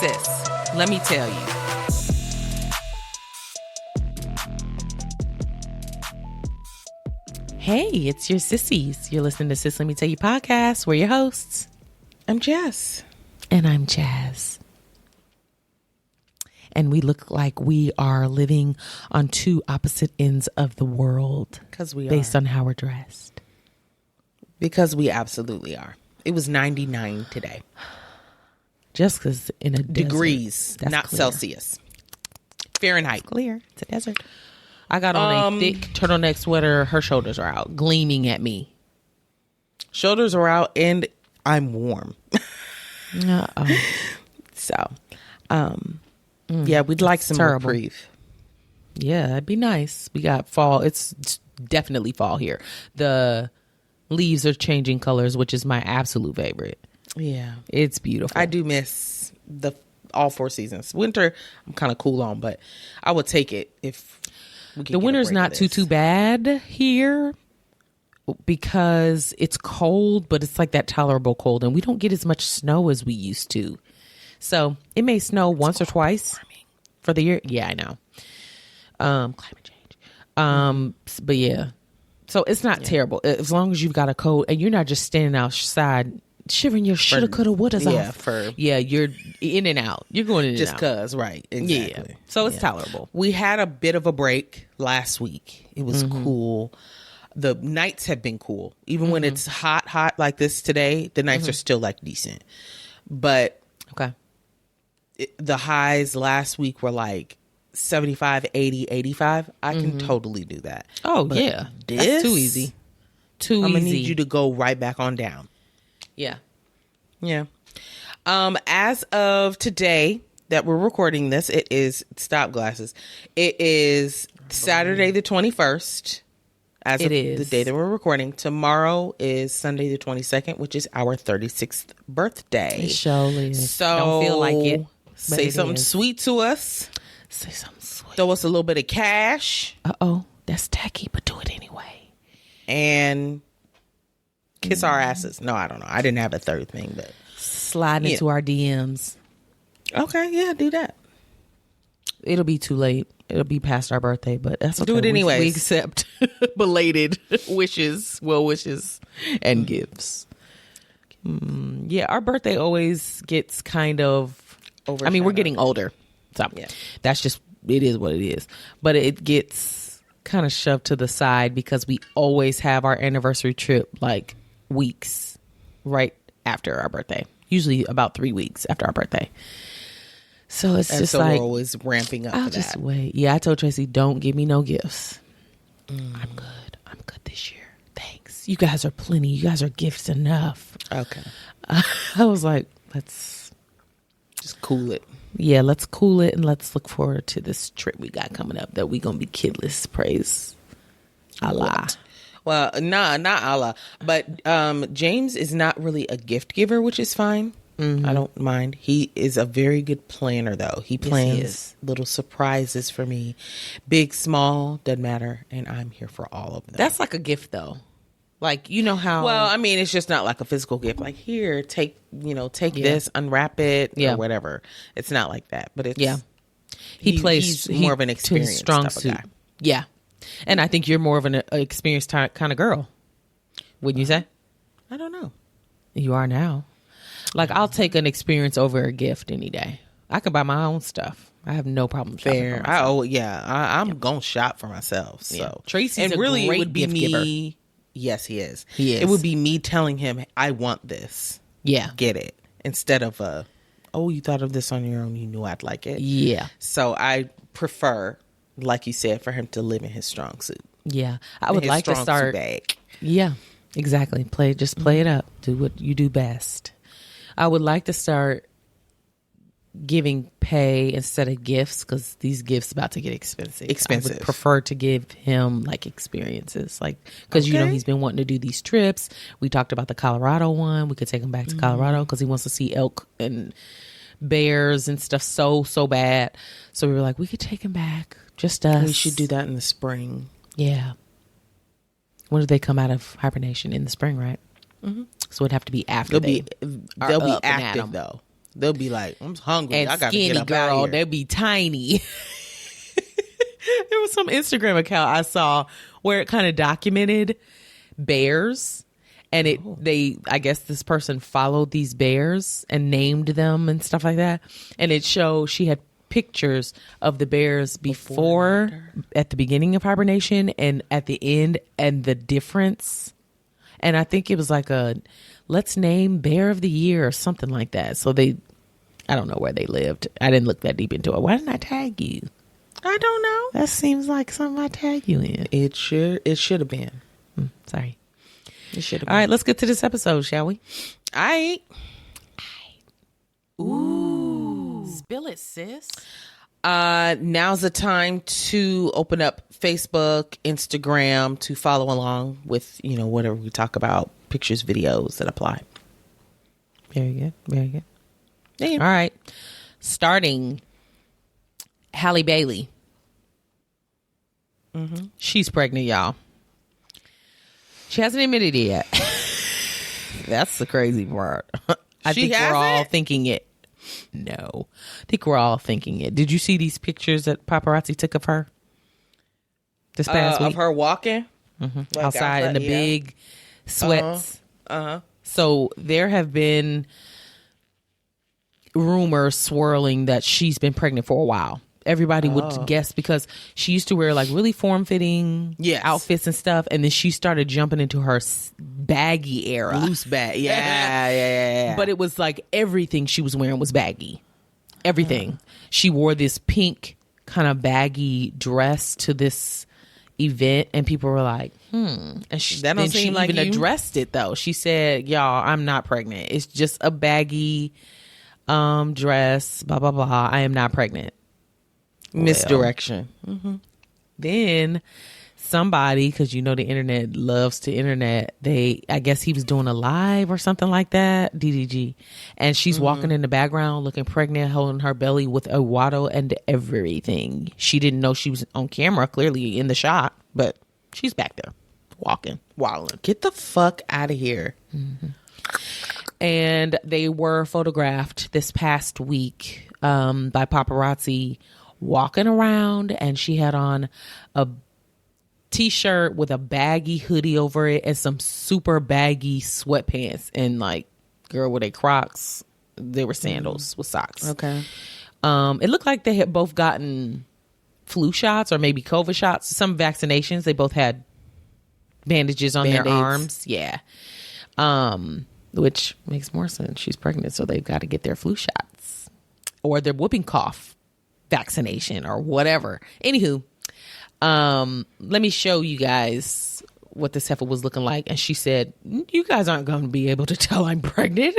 sis, let me tell you. Hey, it's your sissies. You're listening to Sis Let Me Tell You podcast. We're your hosts. I'm Jess. And I'm Jazz. And we look like we are living on two opposite ends of the world. Because we based on how we're dressed. Because we absolutely are. It was 99 today. Just because in a degrees, desert, not clear. Celsius. Fahrenheit. It's clear. It's a desert. I got on a thick turtleneck sweater. Her shoulders are out, gleaming at me. Shoulders are out, and I'm warm. So, yeah, we'd like some reprieve. Yeah, it'd be nice. We got fall. It's definitely fall here. The leaves are changing colors, which is my absolute favorite. Yeah, it's beautiful. I do miss all four seasons. Winter, I'm kind of cool on, but I would take it if the winter's not too bad here because it's cold, but it's like that tolerable cold, and we don't get as much snow as we used to. So it may snow once or twice for the year. Yeah, I know. Climate change. But yeah, so it's not terrible as long as you've got a coat and you're not just standing outside shivering your shoulda, coulda, wouldas off. You're in and out. You're going in and out. Just cause, right. Exactly. Yeah. So it's tolerable. We had a bit of a break last week. It was cool. The nights have been cool. Even when it's hot like this today, the nights are still like decent. But the highs last week were like 75, 80, 85. I can totally do that. Oh, but yeah. That's too easy. I'm going to need you to go right back on down. Yeah. Yeah. As of today that we're recording this, it is stop glasses. It is Saturday the 21st. As of the day that we're recording. Tomorrow is Sunday the 22nd, which is our 36th birthday. It surely is. So don't feel like it. Say something sweet to us. Say something sweet. Throw us a little bit of cash. That's tacky, but do it anyway. And kiss our asses. No, I don't know. I didn't have a third thing, but slide into our DMs. Okay, yeah, do that. It'll be too late. It'll be past our birthday, but that's okay. Do it anyway. We accept belated wishes, well wishes, and gifts. Yeah, our birthday always gets kind of overshadowed. I mean, we're getting older, so that's just, it is what it is. But it gets kind of shoved to the side because we always have our anniversary trip like weeks right after our birthday, usually about 3 weeks after our birthday. So it's just like, we're always ramping up. I'll just wait. Yeah, I told Tracy, don't give me no gifts. I'm good this year. Thanks. You guys are plenty. You guys are gifts enough. Okay. I was like, let's just cool it. Yeah, let's cool it and let's look forward to this trip we got coming up that we gonna be kidless. Praise Allah. Well, not Allah, but James is not really a gift giver, which is fine. I don't mind. He is a very good planner, though. He plans little surprises for me, big, small, doesn't matter, and I'm here for all of them. That's like a gift, though. Like, you know how? Well, I mean, it's just not like a physical gift. Like, here, take this, unwrap it, or whatever. It's not like that, but it's he's more of an experienced strong suit. Guy. Yeah, and I think you're more of an experienced kind of girl. Wouldn't you say? I don't know. You are now. Like, I'll take an experience over a gift any day. I can buy my own stuff. I have no problem shopping for myself. I'm going to shop for myself. So Tracy's a great gift giver. Yes, he is. He is. It would be me telling him, I want this. Yeah. Get it. Instead of, you thought of this on your own. You knew I'd like it. Yeah. So I prefer, like you said, for him to live in his strong suit. Yeah. I would like to start. Bag. Yeah, exactly. Play it up. Do what you do best. I would like to start giving pay instead of gifts because these gifts about to get expensive. I would prefer to give him like experiences, like because he's been wanting to do these trips. We talked about the Colorado one. We could take him back to Colorado because he wants to see elk and bears and stuff so bad. So we were like, we could take him back, just us. We should do that in the spring. Yeah. When do they come out of hibernation? In the spring, right? Mm-hmm. So it'd have to be after they'll be active though. They'll be like, I'm hungry. And I gotta skinny get up out girl, here. they'll be tiny. There was some Instagram account I saw where it kind of documented bears, and I guess this person followed these bears and named them and stuff like that. And it showed she had pictures of the bears before at the beginning of hibernation and at the end, and the difference. And I think it was like let's name bear of the year or something like that. So I don't know where they lived. I didn't look that deep into it. Why didn't I tag you? I don't know. That seems like something I tag you in. It should have been. Sorry. It should have been. All right, let's get to this episode, shall we? All right. Ooh. Spill it, sis. Now's the time to open up Facebook, Instagram to follow along with, whatever we talk about, pictures, videos that apply. Very good. Very good. Yeah. All right. Starting Halle Bailey. Mm-hmm. She's pregnant, y'all. She hasn't admitted it yet. That's the crazy part. I think we're all thinking it. No. I think we're all thinking it. Did you see these pictures that paparazzi took of her this past week? Of her walking? Mm-hmm. Like outside in the big sweats. So there have been rumors swirling that she's been pregnant for a while. Everybody would guess because she used to wear like really form-fitting outfits and stuff, and then she started jumping into her baggy era. Loose bag. Yeah. But it was like everything she was wearing was baggy. Everything. She wore this pink kind of baggy dress to this event, and people were like, And that don't seem like even you. Addressed it though. She said, y'all, I'm not pregnant. It's just a baggy dress, blah, blah, blah. I am not pregnant. Misdirection. Then somebody, because the internet loves to internet, I guess he was doing a live or something like that, DDG, and she's walking in the background looking pregnant, holding her belly with a waddle and everything. She didn't know she was on camera, clearly in the shot, but she's back there walking, waddling. Get the fuck out of here. And they were photographed this past week by paparazzi walking around, and she had on a t-shirt with a baggy hoodie over it and some super baggy sweatpants, and like, girl, were they Crocs? They were sandals with socks. Okay. It looked like they had both gotten flu shots or maybe COVID shots, some vaccinations. They both had bandages on their arms. Yeah. Which makes more sense. She's pregnant, so they've got to get their flu shots or their whooping cough vaccination or whatever. Anywho, let me show you guys what this heifer was looking like. And she said, you guys aren't going to be able to tell I'm pregnant.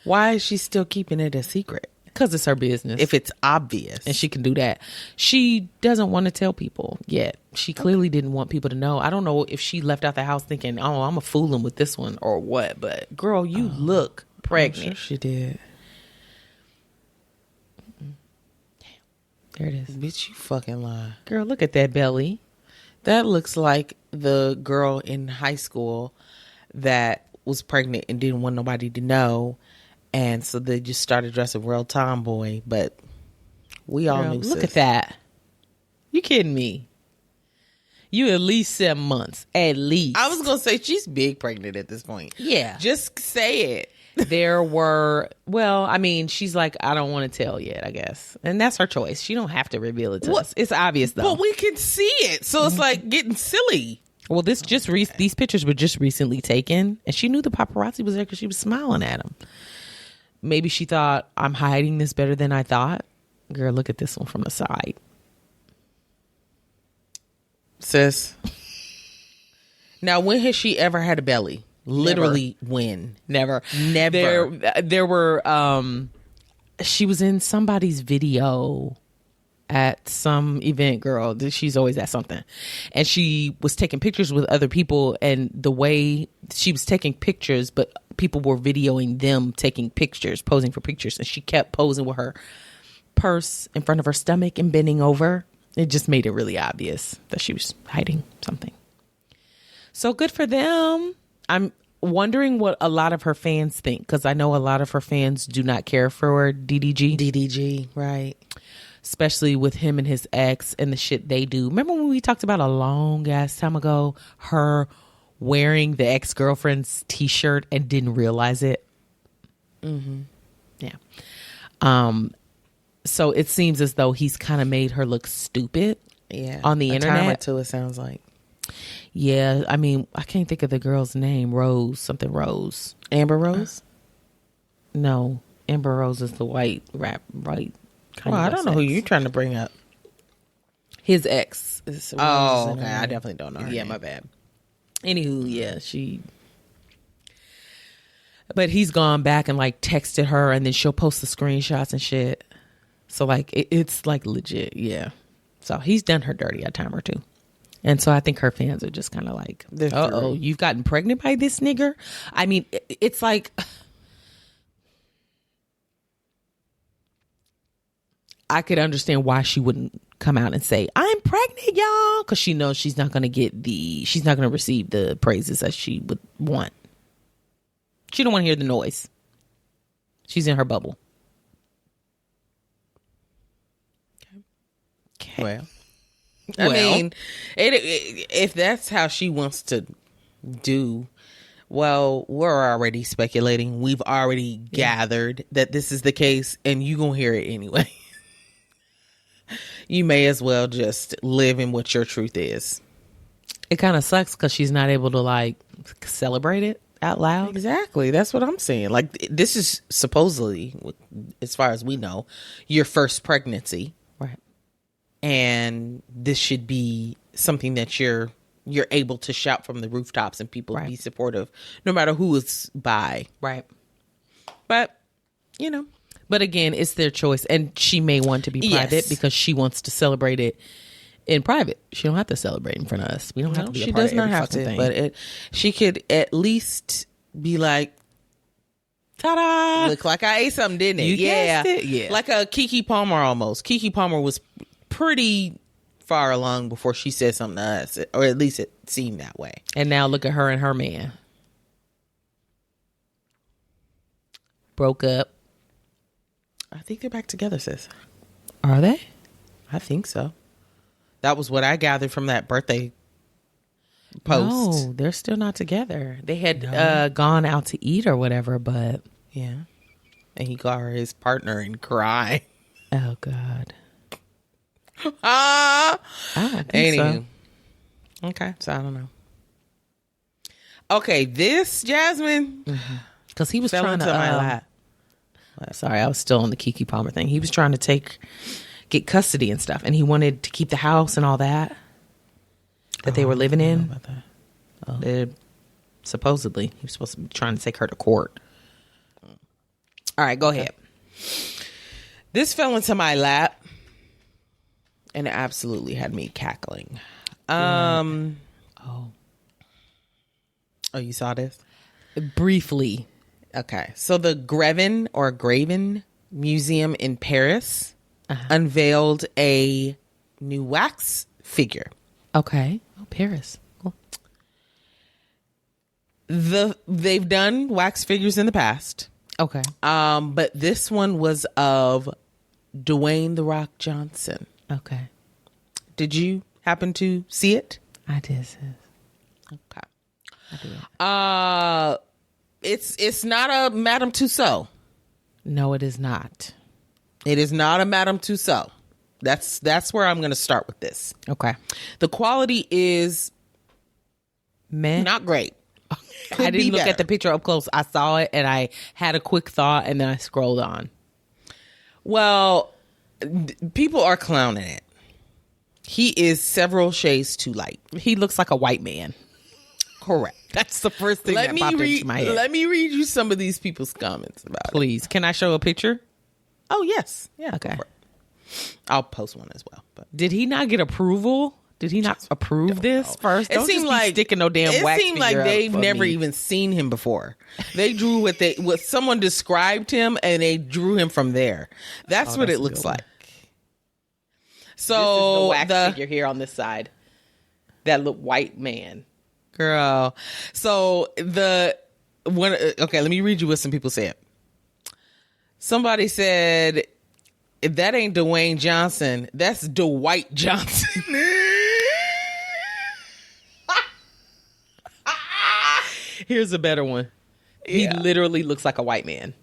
Why is she still keeping it a secret? Because it's her business. If it's obvious. And she can do that. She doesn't want to tell people yet. She clearly didn't want people to know. I don't know if she left out the house thinking, oh, I'm a fooling with this one or what. But girl, you look pregnant. I'm sure she did. There it is. Bitch, you fucking lie. Girl, look at that belly. That looks like the girl in high school that was pregnant and didn't want nobody to know. And so they just started dressing real tomboy. But we all knew. Look at that. You kidding me? You at least 7 months. At least. I was going to say she's big pregnant at this point. Yeah. Just say it. There were, she's like, I don't want to tell yet, I guess. And that's her choice. She don't have to reveal it to us. It's obvious, though. But we can see it. So it's like getting silly. Well, these pictures were just recently taken. And she knew the paparazzi was there because she was smiling at him. Maybe she thought, I'm hiding this better than I thought. Girl, look at this one from the side. Sis. Now, when has she ever had a belly? Literally when? Never. There were she was in somebody's video at some event, girl. She's always at something. And she was taking pictures with other people, and the way she was taking pictures, but people were videoing them taking pictures, posing for pictures, and she kept posing with her purse in front of her stomach and bending over. It just made it really obvious that she was hiding something. So good for them. wondering what a lot of her fans think, because I know a lot of her fans do not care for DDG. DDG, right. Especially with him and his ex and the shit they do. Remember when we talked about a long ass time ago, her wearing the ex-girlfriend's t-shirt and didn't realize it? Mm-hmm. Yeah. So it seems as though he's kind of made her look stupid on the internet. Time or two, it sounds like. Yeah, I mean, I can't think of the girl's name. Rose. Amber Rose? No, Amber Rose is the white rap, right? Well, I don't know who you're trying to bring up. His ex. Is oh, okay. I definitely don't know her name. My bad. Anywho, yeah, but he's gone back and like texted her, and then she'll post the screenshots and shit. So like it's like legit, yeah. So he's done her dirty a time or two. And so I think her fans are just kind of like, uh-oh, you've gotten pregnant by this nigger? I mean, it's like, I could understand why she wouldn't come out and say, I'm pregnant, y'all. Because she knows she's not going to receive the praises that she would want. She don't want to hear the noise. She's in her bubble. Okay. Well. I mean, if that's how she wants to do, well, we're already speculating. We've already gathered that this is the case, and you gonna hear it anyway. You may as well just live in what your truth is. It kind of sucks because she's not able to like celebrate it out loud. Exactly. That's what I'm saying. Like, this is supposedly, as far as we know, your first pregnancy. Right. And this should be something that you're able to shout from the rooftops and people be supportive, no matter who is by. Right. But, you know. But again, it's their choice. And she may want to be private because she wants to celebrate it in private. She don't have to celebrate in front of us. We don't have to be a part of every fucking thing. But she could at least be like, ta-da! Look like I ate something, didn't it? You guessed it? Yeah. Like a Keke Palmer almost. Keke Palmer was pretty far along before she said something to us, or at least it seemed that way. And now look at her and her man. Broke up. I think they're back together, sis. Are they? I think so. That was what I gathered from that birthday post. No, they're still not together. They had gone out to eat or whatever, but... Yeah. And he got her his partner and cried. Oh, God. I don't think so. Okay, so I don't know. Okay, this Jasmine, because he was fell trying into to my lap. Sorry, I was still on the Keke Palmer thing. He was trying to get custody and stuff, and he wanted to keep the house and all that they were living in. About that. Supposedly, he was supposed to be trying to take her to court. All right, go ahead. This fell into my lap. And it absolutely had me cackling. Oh, you saw this? Briefly. Okay. So the Graven Museum in Paris unveiled a new wax figure. Okay. Oh, Paris. Cool. They've done wax figures in the past. Okay. But this one was of Dwayne "The Rock" Johnson. Okay. Did you happen to see it? I did, sis. Okay. I did. It's not a Madame Tussauds. No, it is not. It is not a Madame Tussauds. That's where I'm going to start with this. Okay. The quality is not great. I didn't look at the picture up close. I saw it and I had a quick thought and then I scrolled on. Well, people are clowning it. He is several shades too light. He looks like a white man. Correct. That's the first thing that popped into my head. Let me read you some of these people's comments about it. Please. Can I show a picture? Oh, yes. Yeah. Okay. I'll post one as well. But did he not get approval? Did he not approve this first? It seemed like sticking no damn wax. It seemed like they've never even seen him before. They drew what someone described him, and they drew him from there. That's what it looks like. So this is the wax figure here on this side. That look white man. Girl. So Okay, let me read you what some people said. Somebody said, if that ain't Dwayne Johnson, that's Dwight Johnson. Here's a better one. He literally looks like a white man.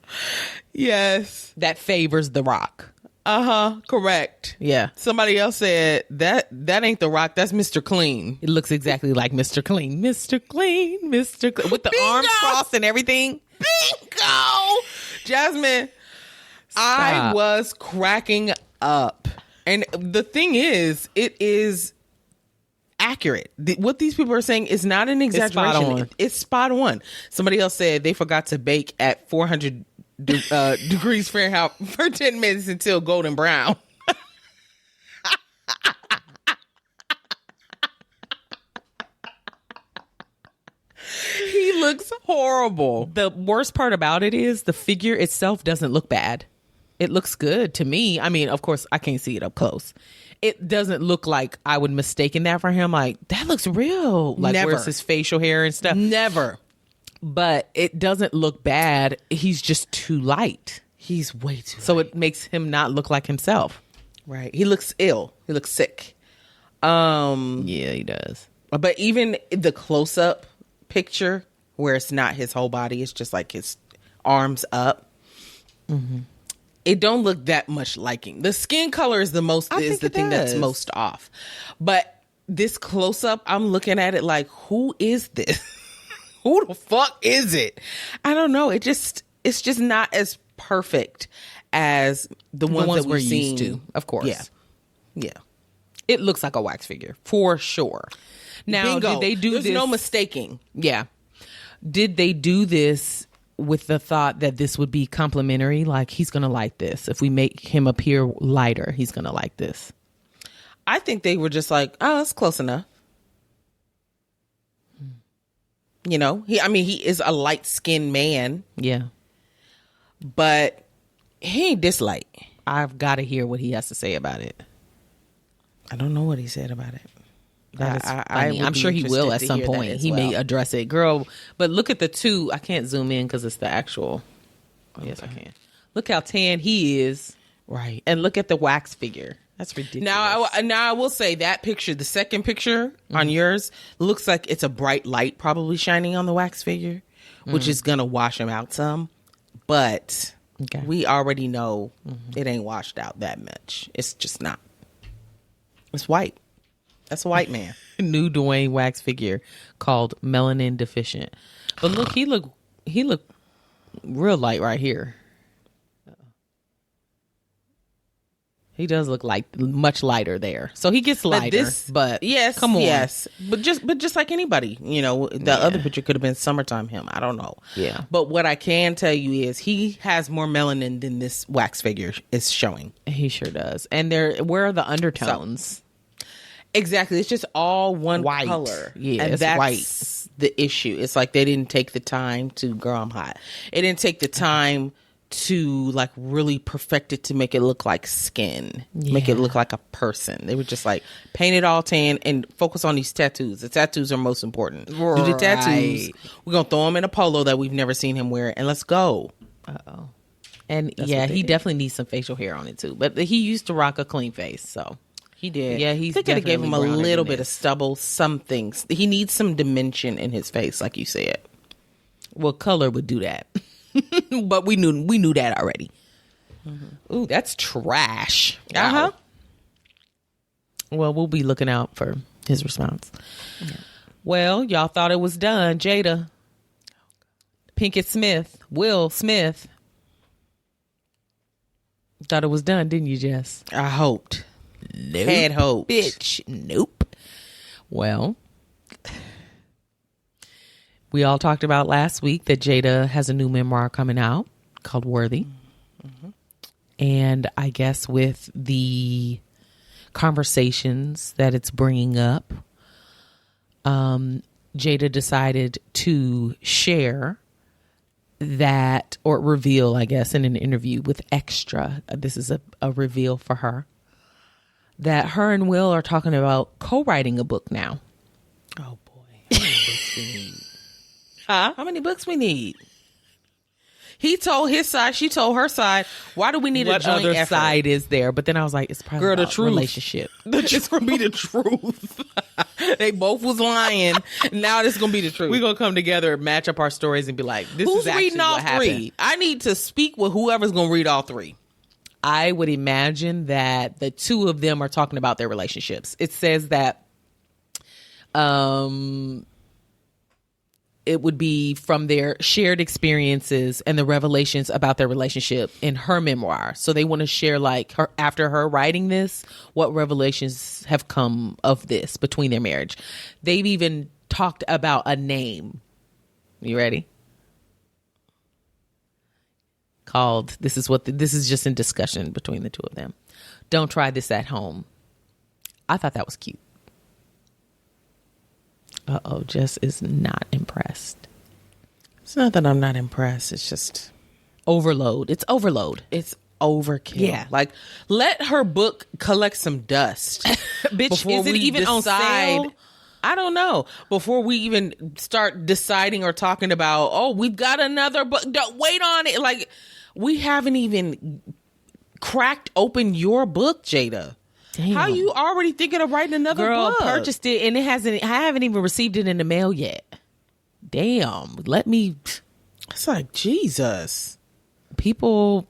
Yes. That favors The Rock. Correct. Yeah. Somebody else said that ain't The Rock, that's Mr. Clean. It looks exactly like Mr. Clean. Mr. Clean, Mr. Clean. With the arms crossed and everything. Bingo! Jasmine, Stop. I was cracking up. And the thing is, it is accurate. What these people are saying is not an exaggeration. It's spot on. Somebody else said they forgot to bake at 400 degrees Fahrenheit for 10 minutes until golden brown. He looks horrible. The worst part about it is the figure itself doesn't look bad. It looks good to me. I mean, of course, I can't see it up close. It doesn't look like I would mistaken that for him. Like, that looks real. Like, Never. where's his facial hair and stuff? Never. But it doesn't look bad. He's just too light. He's way too So light. it makes him not look like himself. Right. He looks ill. He looks sick. Yeah, he does. But even the close-up picture where it's not his whole body, it's just like his arms up. Mm-hmm. It don't look that much like him. The skin color is the thing that's most off. But this close-up, I'm looking at it like, who is this? Who the fuck is it? I don't know. It's just not as perfect as the ones that we're we've seen. used to, of course. Yeah. It looks like a wax figure for sure. Now, Bingo. did they do There's this? no mistaking. Yeah. Did they do this with the thought that this would be complimentary? Like, he's going to like this. If we make him appear lighter, he's going to like this. I think they were just like, oh, it's close enough. You know, he is a light-skinned man, Yeah. but he ain't this light. I've got to hear what he has to say about it. I don't know what he said about it. That is funny. I'm sure he will at some point. He may address it. Girl, but look at the two. I can't zoom in because it's the actual. Oh, yes, I can. Look how tan he is. Right. And look at the wax figure. That's ridiculous. Now I will say that picture, the second picture on yours, looks like it's a bright light probably shining on the wax figure, which is going to wash him out some. But we already know it ain't washed out that much. It's just not. It's white. That's a white man. New Dwayne wax figure called Melanin Deficient. But look, he look real light right here. He does look like much lighter there. So he gets lighter. But yes, come on. Yes. But just like anybody, you know, the other picture could have been summertime him. I don't know. Yeah. But what I can tell you is he has more melanin than this wax figure is showing. He sure does. And where are the undertones? Exactly. It's just all one white color. Yeah, and it's that's white. The issue. It's like they didn't take the time to, girl, I'm hot. It didn't take the time to like really perfect it to make it look like skin, make it look like a person. They were just like paint it all tan and focus on these tattoos. The tattoos are most important. Right. Do the tattoos. We're gonna throw him in a polo that we've never seen him wear, and let's go. Uh-oh. And he definitely needs some facial hair on it too. But he used to rock a clean face, so he did. Yeah, he's they could have gave him a definitely little browner bit of stubble. Some things he needs some dimension in his face, like you said. Well, color would do that. But we knew that already. Ooh, that's trash. Uh-huh. Well, we'll be looking out for his response. Yeah. Well, y'all thought it was done. Jada, Pinkett Smith, Will Smith. Thought it was done, didn't you, Jess? I hoped. Nope. Had hope. Bitch. Nope. Well, we all talked about last week that Jada has a new memoir coming out called Worthy. Mm-hmm. And I guess with the conversations that it's bringing up, Jada decided to share that, or reveal, I guess, in an interview with Extra. This is a reveal for her, that her and Will are talking about co-writing a book now. Oh, boy. How many books we need? He told his side, she told her side. Why do we need a joint other effort? side is there? But then I was like, it's probably the about truth. relationship. It's gonna be the truth. They both was lying. Now this is gonna be the truth. We're gonna come together, match up our stories, and be like, this Who's is actually reading all what three? happened. I need to speak with whoever's gonna read all three. I would imagine that the two of them are talking about their relationships. It says that it would be from their shared experiences and the revelations about their relationship in her memoir. So they want to share, like, her after her writing this, what revelations have come of this between their marriage. They've even talked about a name. You ready? Called, this is just in discussion between the two of them. Don't try this at home. I thought that was cute. Jess is not impressed. It's not that I'm not impressed. It's just overload. It's overload. It's overkill. Yeah. Like, let her book collect some dust. Bitch, before is it we even on sale? I don't know. Before we even start deciding or talking about, we've got another book. Don't wait on it. Like, we haven't even cracked open your book, Jada. Damn. How you already thinking of writing another Girl, book? purchased it and I haven't even received it in the mail yet. Damn. Let me. It's like, Jesus. People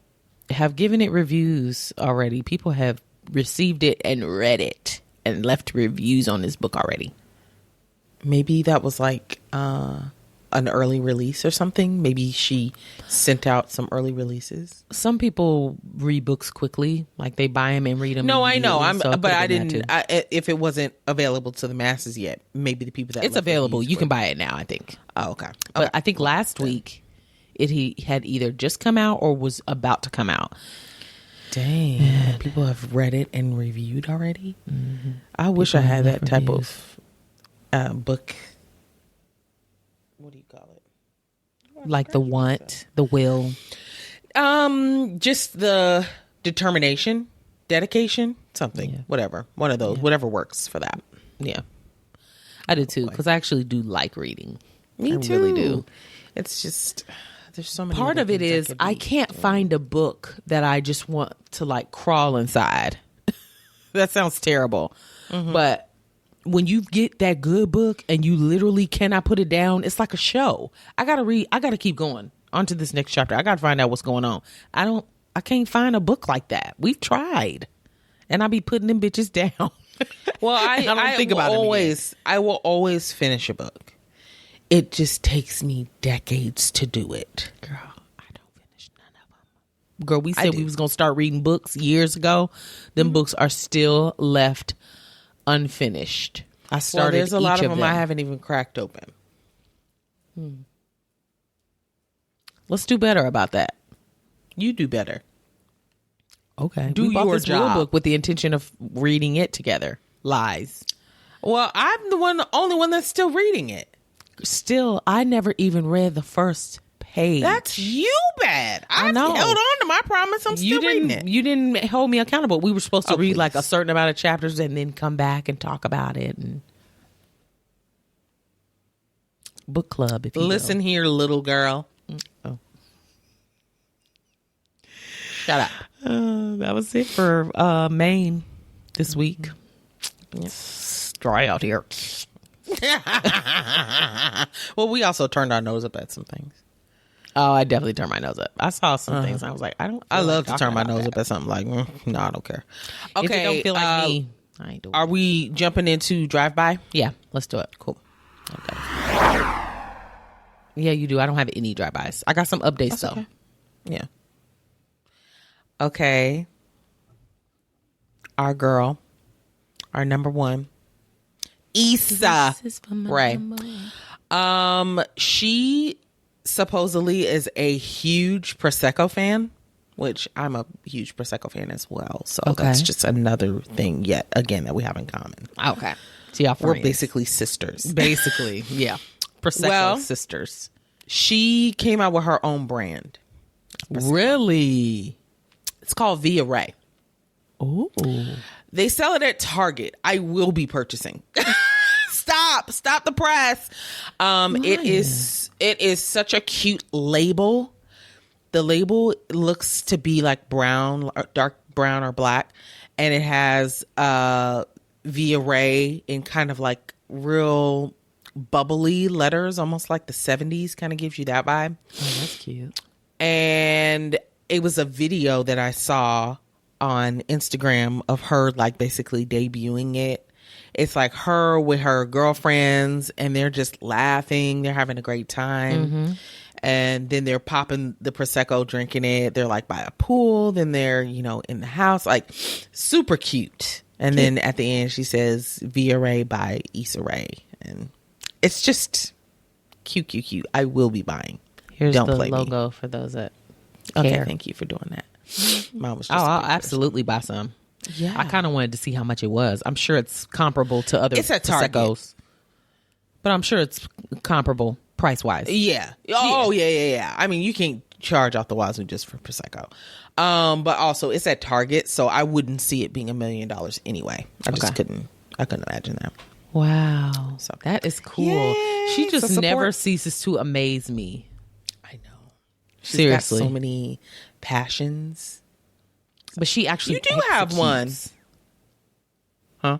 have given it reviews already. People have received it and read it and left reviews on this book already. Maybe that was like an early release or something. Maybe she sent out some early releases. Some people read books quickly, like they buy them and read them. No, I know. But I didn't. If it wasn't available to the masses yet, maybe the people that it's available. You can buy it now, I think. Oh, okay. But I think last week he had either just come out or was about to come out. Dang, people have read it and reviewed already. Mm-hmm. I wish I had that type of book. What do you call it? Like the want, the will. Just the determination, dedication, something, whatever. One of those, whatever works for that. Yeah, I do too, because I actually do like reading. Me I too. Really do. It's just there's so many. Part of it is I can't find a book that I just want to like crawl inside. That sounds terrible, but when you get that good book and you literally cannot put it down, it's like a show. I gotta read. I gotta keep going on to this next chapter. I gotta find out what's going on. I can't find a book like that. We've tried, and I be putting them bitches down. Well, I don't think about it. I will always finish a book. It just takes me decades to do it. Girl, I don't finish none of them. Girl, we said we was gonna start reading books years ago. Them books are still left unfinished. I started. There's a lot of them I haven't even cracked open. Let's do better about that. You do better. Okay. Do we bought your this real job. book with the intention of reading it together. Lies. Well, I'm the only one that's still reading it. Still, I never even read the first page. That's you bad. I know. Held on to my promise. I'm still reading it. You didn't hold me accountable. We were supposed to read please. like a certain amount of chapters and then come back and talk about it. And book club, if you Listen here, little girl. will. Shut up. That was it for Maine this week. It's dry out here. Well, we also turned our nose up at some things. Oh, I definitely turned my nose up. I saw some things. I was like, I love to turn my nose up at something like, no, I don't care. Okay. If it don't feel like me, I ain't doing Are we jumping into drive-by? Yeah, let's do it. Cool. Okay. Yeah, you do. I don't have any drive-bys. I got some updates though. Okay. Yeah. Okay. Our girl, our number one, Issa Rae. She supposedly is a huge Prosecco fan, which I'm a huge Prosecco fan as well. So that's just another thing yet again that we have in common. Okay. So y'all We're friends. basically sisters. Basically, yeah. Prosecco sisters. She came out with her own brand. Really? It's called Viarae. Ooh. They sell it at Target. I will be purchasing. Stop the press. It is It is such a cute label. The label looks to be like brown, or dark brown or black. And it has Viarae in kind of like real bubbly letters, almost like the 70s, kind of gives you that vibe. Oh, that's cute. And it was a video that I saw on Instagram of her like basically debuting it. It's like her with her girlfriends and they're just laughing. They're having a great time. Mm-hmm. And then they're popping the Prosecco, drinking it. They're like by a pool. Then they're, you know, in the house, like super cute. And then at the end, she says Viarae by Issa Rae. And it's just cute. I will be buying. Here's Don't the play logo me. For those that care. Okay, thank you for doing that. Mine was just I'll absolutely buy some. Yeah. I kind of wanted to see how much it was. I'm sure it's comparable to other It's at Target. Proseccos. But I'm sure it's comparable price-wise. Yeah. Oh, yeah. I mean, you can't charge out the wazoo just for Prosecco. But also, it's at Target, so I wouldn't see it being $1 million anyway. I just couldn't imagine that. Wow. So that is cool. Yay, she just never ceases to amaze me. I know. She's seriously. Got so many passions. But she actually You do have one. Huh?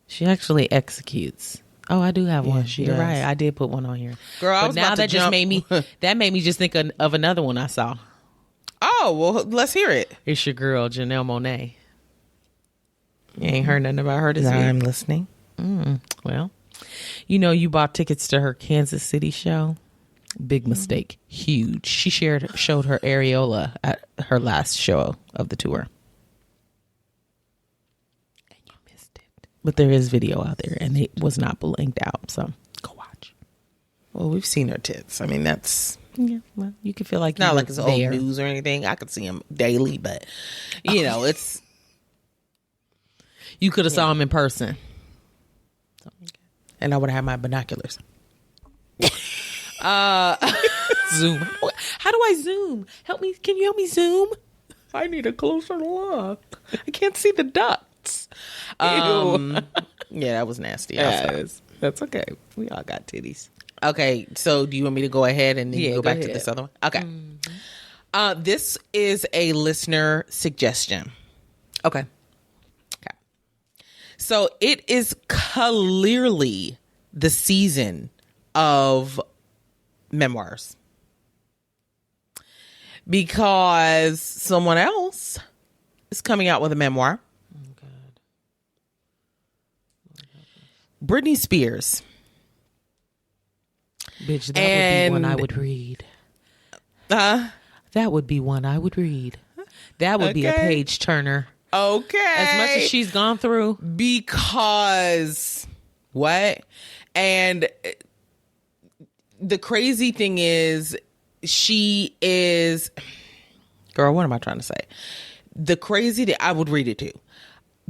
She actually executes. Oh, I do have one. You're does. right. I did put one on here. Girl, I was now about that to just made me just think of another one I saw. Oh, well, let's hear it. It's your girl, Janelle Monáe. You ain't heard nothing about her this week? I'm listening. Well, you know, you bought tickets to her Kansas City show. Big mistake. Huge. She showed her areola at her last show of the tour. And you missed it. But there is video out there, and it was not blanked out, so go watch. Well, we've seen her tits. I mean, that's... Yeah, well, you can feel like not like it's old news or anything. I could see them daily, but, you know, it's... You could have saw him in person. And I would have had my binoculars. Zoom. How do I zoom? Help me. Can you help me zoom? I need a closer look. I can't see the ducts. Yeah, that was nasty. Yes. That's okay. We all got titties. Okay, so do you want me to go ahead and then go back to this other one? Okay. Mm-hmm. This is a listener suggestion. Okay. So it is clearly the season of memoirs because someone else is coming out with a memoir. Oh, God. Britney Spears. Bitch, that would be one I would read. That would be one I would read. That would be a page turner. Okay. As much as she's gone through. Because what? And the crazy thing is, she is, girl, what am I trying to say? The crazy that I would read it too.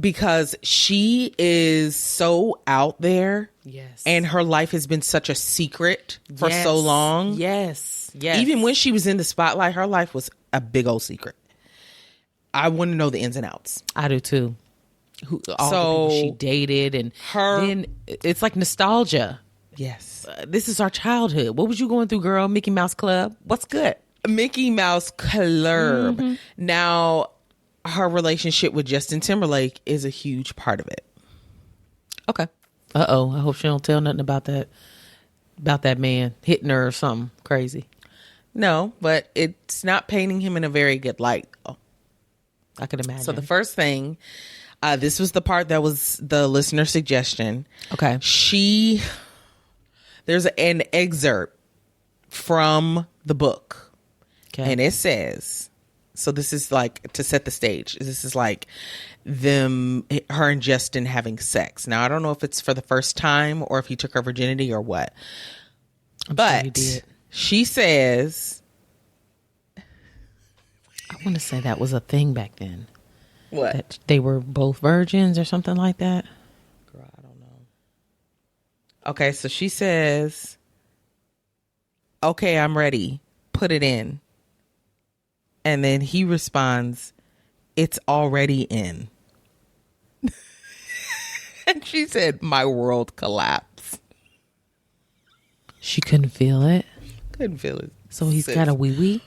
Because she is so out there. Yes. And her life has been such a secret for so long. Yes. Even when she was in the spotlight, her life was a big old secret. I want to know the ins and outs. I do too. All the people she dated and then it's like nostalgia. Yes. This is our childhood. What was you going through, girl? Mickey Mouse Club. What's good? Mickey Mouse Club. Mm-hmm. Now, her relationship with Justin Timberlake is a huge part of it. Okay. Uh-oh. I hope she don't tell nothing about that man hitting her or something crazy. No, but it's not painting him in a very good light, though. I could imagine. So the first thing, this was the part that was the listener suggestion. Okay. There's an excerpt from the book. Okay. And it says, so this is like to set the stage. This is like her and Justin having sex. Now, I don't know if it's for the first time or if he took her virginity or what. But she says, I want to say that was a thing back then. What? That they were both virgins or something like that. Girl, I don't know. Okay, so she says, okay, I'm ready. Put it in. And then he responds, it's already in. And she said, my world collapsed. She couldn't feel it. Couldn't feel it. So he's got a wee-wee?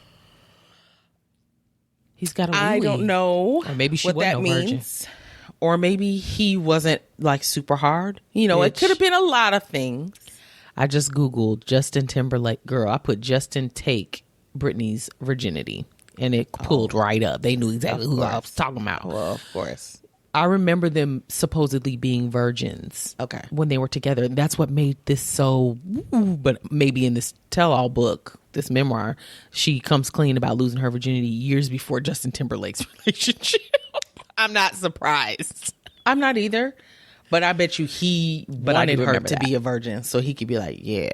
He's got a wee-wee. I don't know. Or maybe she what wasn't that no means. virgin. Or maybe he wasn't like super hard. You know, Bitch. it could have been a lot of things. I just Googled Justin Timberlake. Girl, I put Justin take Britney's virginity. And it pulled right up. They knew exactly who I was talking about. Well, of course. I remember them supposedly being virgins. Okay. When they were together. And that's what made this so... But maybe in this tell-all book, this memoir, she comes clean about losing her virginity years before Justin Timberlake's relationship. I'm not surprised. I'm not either. But I bet you he wanted her to be a virgin. So he could be like, yeah,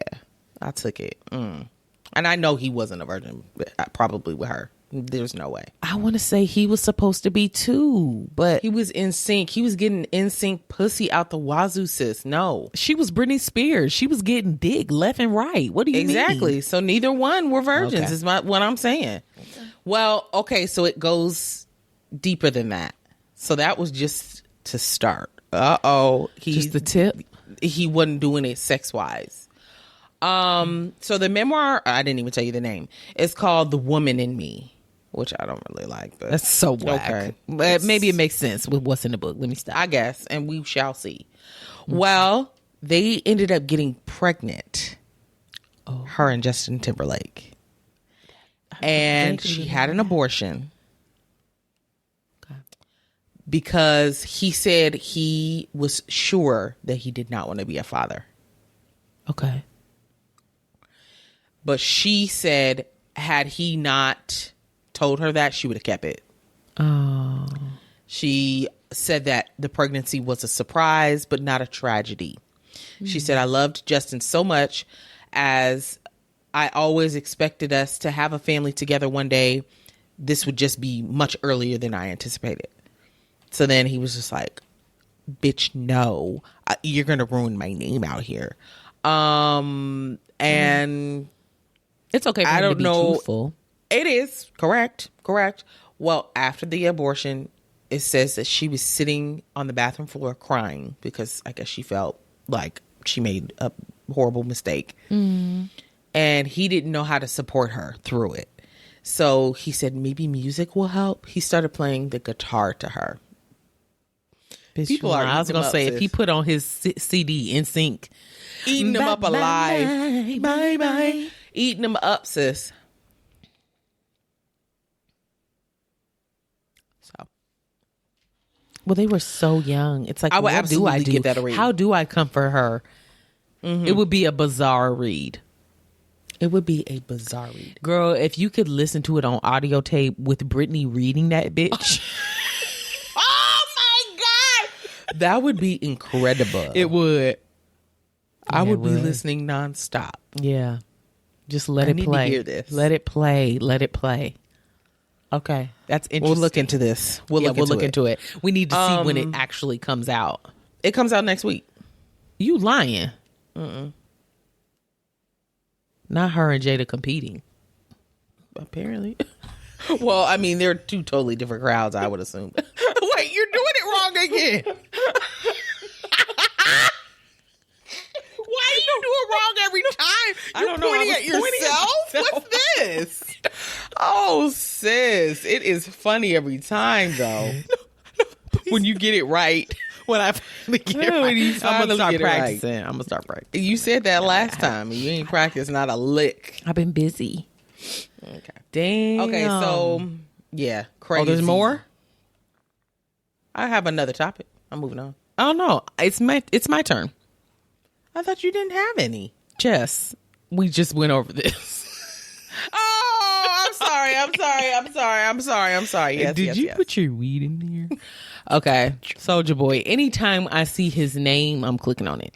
I took it. And I know he wasn't a virgin, probably with her. There's no way. I want to say he was supposed to be too, but he was in sync. He was getting in sync pussy out the wazoo, sis. No, she was Britney Spears. She was getting dick left and right. What do you mean? Exactly. So neither one were virgins. Okay. Is what I'm saying. Okay. Well, okay. So it goes deeper than that. So that was just to start. Just the tip. He wasn't doing it sex wise. So the memoir, I didn't even tell you the name. It's called "The Woman in Me," which I don't really like. But that's so whack. Okay. But maybe it makes sense with what's in the book. Let me stop. I guess, and we shall see. Well, they ended up getting pregnant. Her and Justin Timberlake. And she had an abortion. Okay. Because he said he was sure that he did not want to be a father. Okay. But she said, had he not told her that, she would have kept it. Oh. She said that the pregnancy was a surprise, but not a tragedy. She said, I loved Justin so much, as I always expected us to have a family together one day. This would just be much earlier than I anticipated. So then he was just like, bitch, no, you're going to ruin my name out here. And it's okay for him to be truthful. It is. Correct. Well, after the abortion, it says that she was sitting on the bathroom floor crying because I guess she felt like she made a horrible mistake. And he didn't know how to support her through it. So he said maybe music will help. He started playing the guitar to her. People are. I was gonna say, if he put on his CD in sync, eating them up alive, bye, eating them up, sis. So, well, they were so young. It's like, I would what do I do? Give that a read. How do I comfort her? It would be a bizarre read. It would be a bizarre read, girl. If you could listen to it on audio tape with Britney reading that bitch. That would be incredible. It would. I would be listening nonstop. Yeah. Just let it play. I need to hear this. Let it play. Let it play. Okay. That's interesting. We'll look into this. We'll look into it. We need to see when it actually comes out. It comes out next week. You lying. Not her and Jada competing. Apparently. Well, I mean, they're two totally different crowds, I would assume. Wait, you're doing it wrong again. Why you do it wrong every time? You're pointing at yourself? What's this? Oh, sis. It is funny every time, though. When you get it right. When I finally get it right. I'm going to start practicing. I'm going to start practicing. You said that last time. You ain't practiced not a lick. I've been busy. Okay. Damn. Okay, so, yeah. Crazy. Oh, there's more? I have another topic. I'm moving on. Oh, no. It's my turn. I thought you didn't have any. Jess, we just went over this. Oh, I'm sorry. Yes, Did you put your weed in there? Okay. Soulja Boy. Anytime I see his name, I'm clicking on it.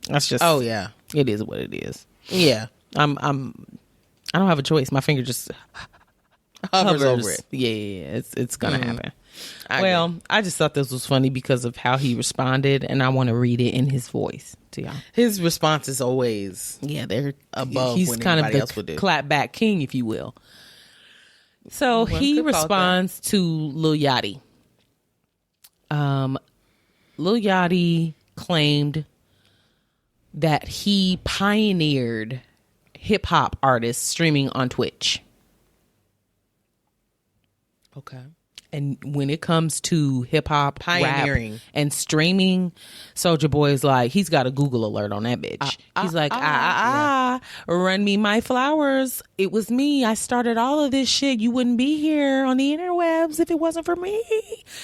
That's just. Oh, yeah. It is what it is. Yeah. I don't have a choice. My finger just hovers over it. Yeah. It's going to happen. I just thought this was funny because of how he responded, and I want to read it in his voice to y'all. His response is always they're above. He's when kind of the else would do. clapback king, if you will. So he responds to Lil Yachty. Lil Yachty claimed that he pioneered hip hop artists streaming on Twitch. Okay. And when it comes to hip hop, Pioneering, rap, and streaming, Soulja Boy is like, he's got a Google alert on that bitch. He's like, run me my flowers. It was me. I started all of this shit. You wouldn't be here on the interwebs if it wasn't for me.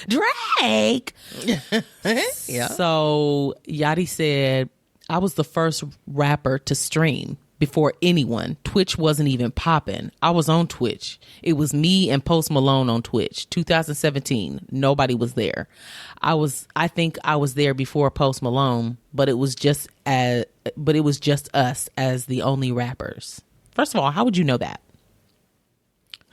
Drake. Yeah. So Yachty said, I was the first rapper to stream before anyone. Twitch wasn't even popping. I was on Twitch. It was me and Post Malone on Twitch. 2017. Nobody was there. I think I was there before Post Malone, but it was just us as the only rappers. First of all, how would you know that?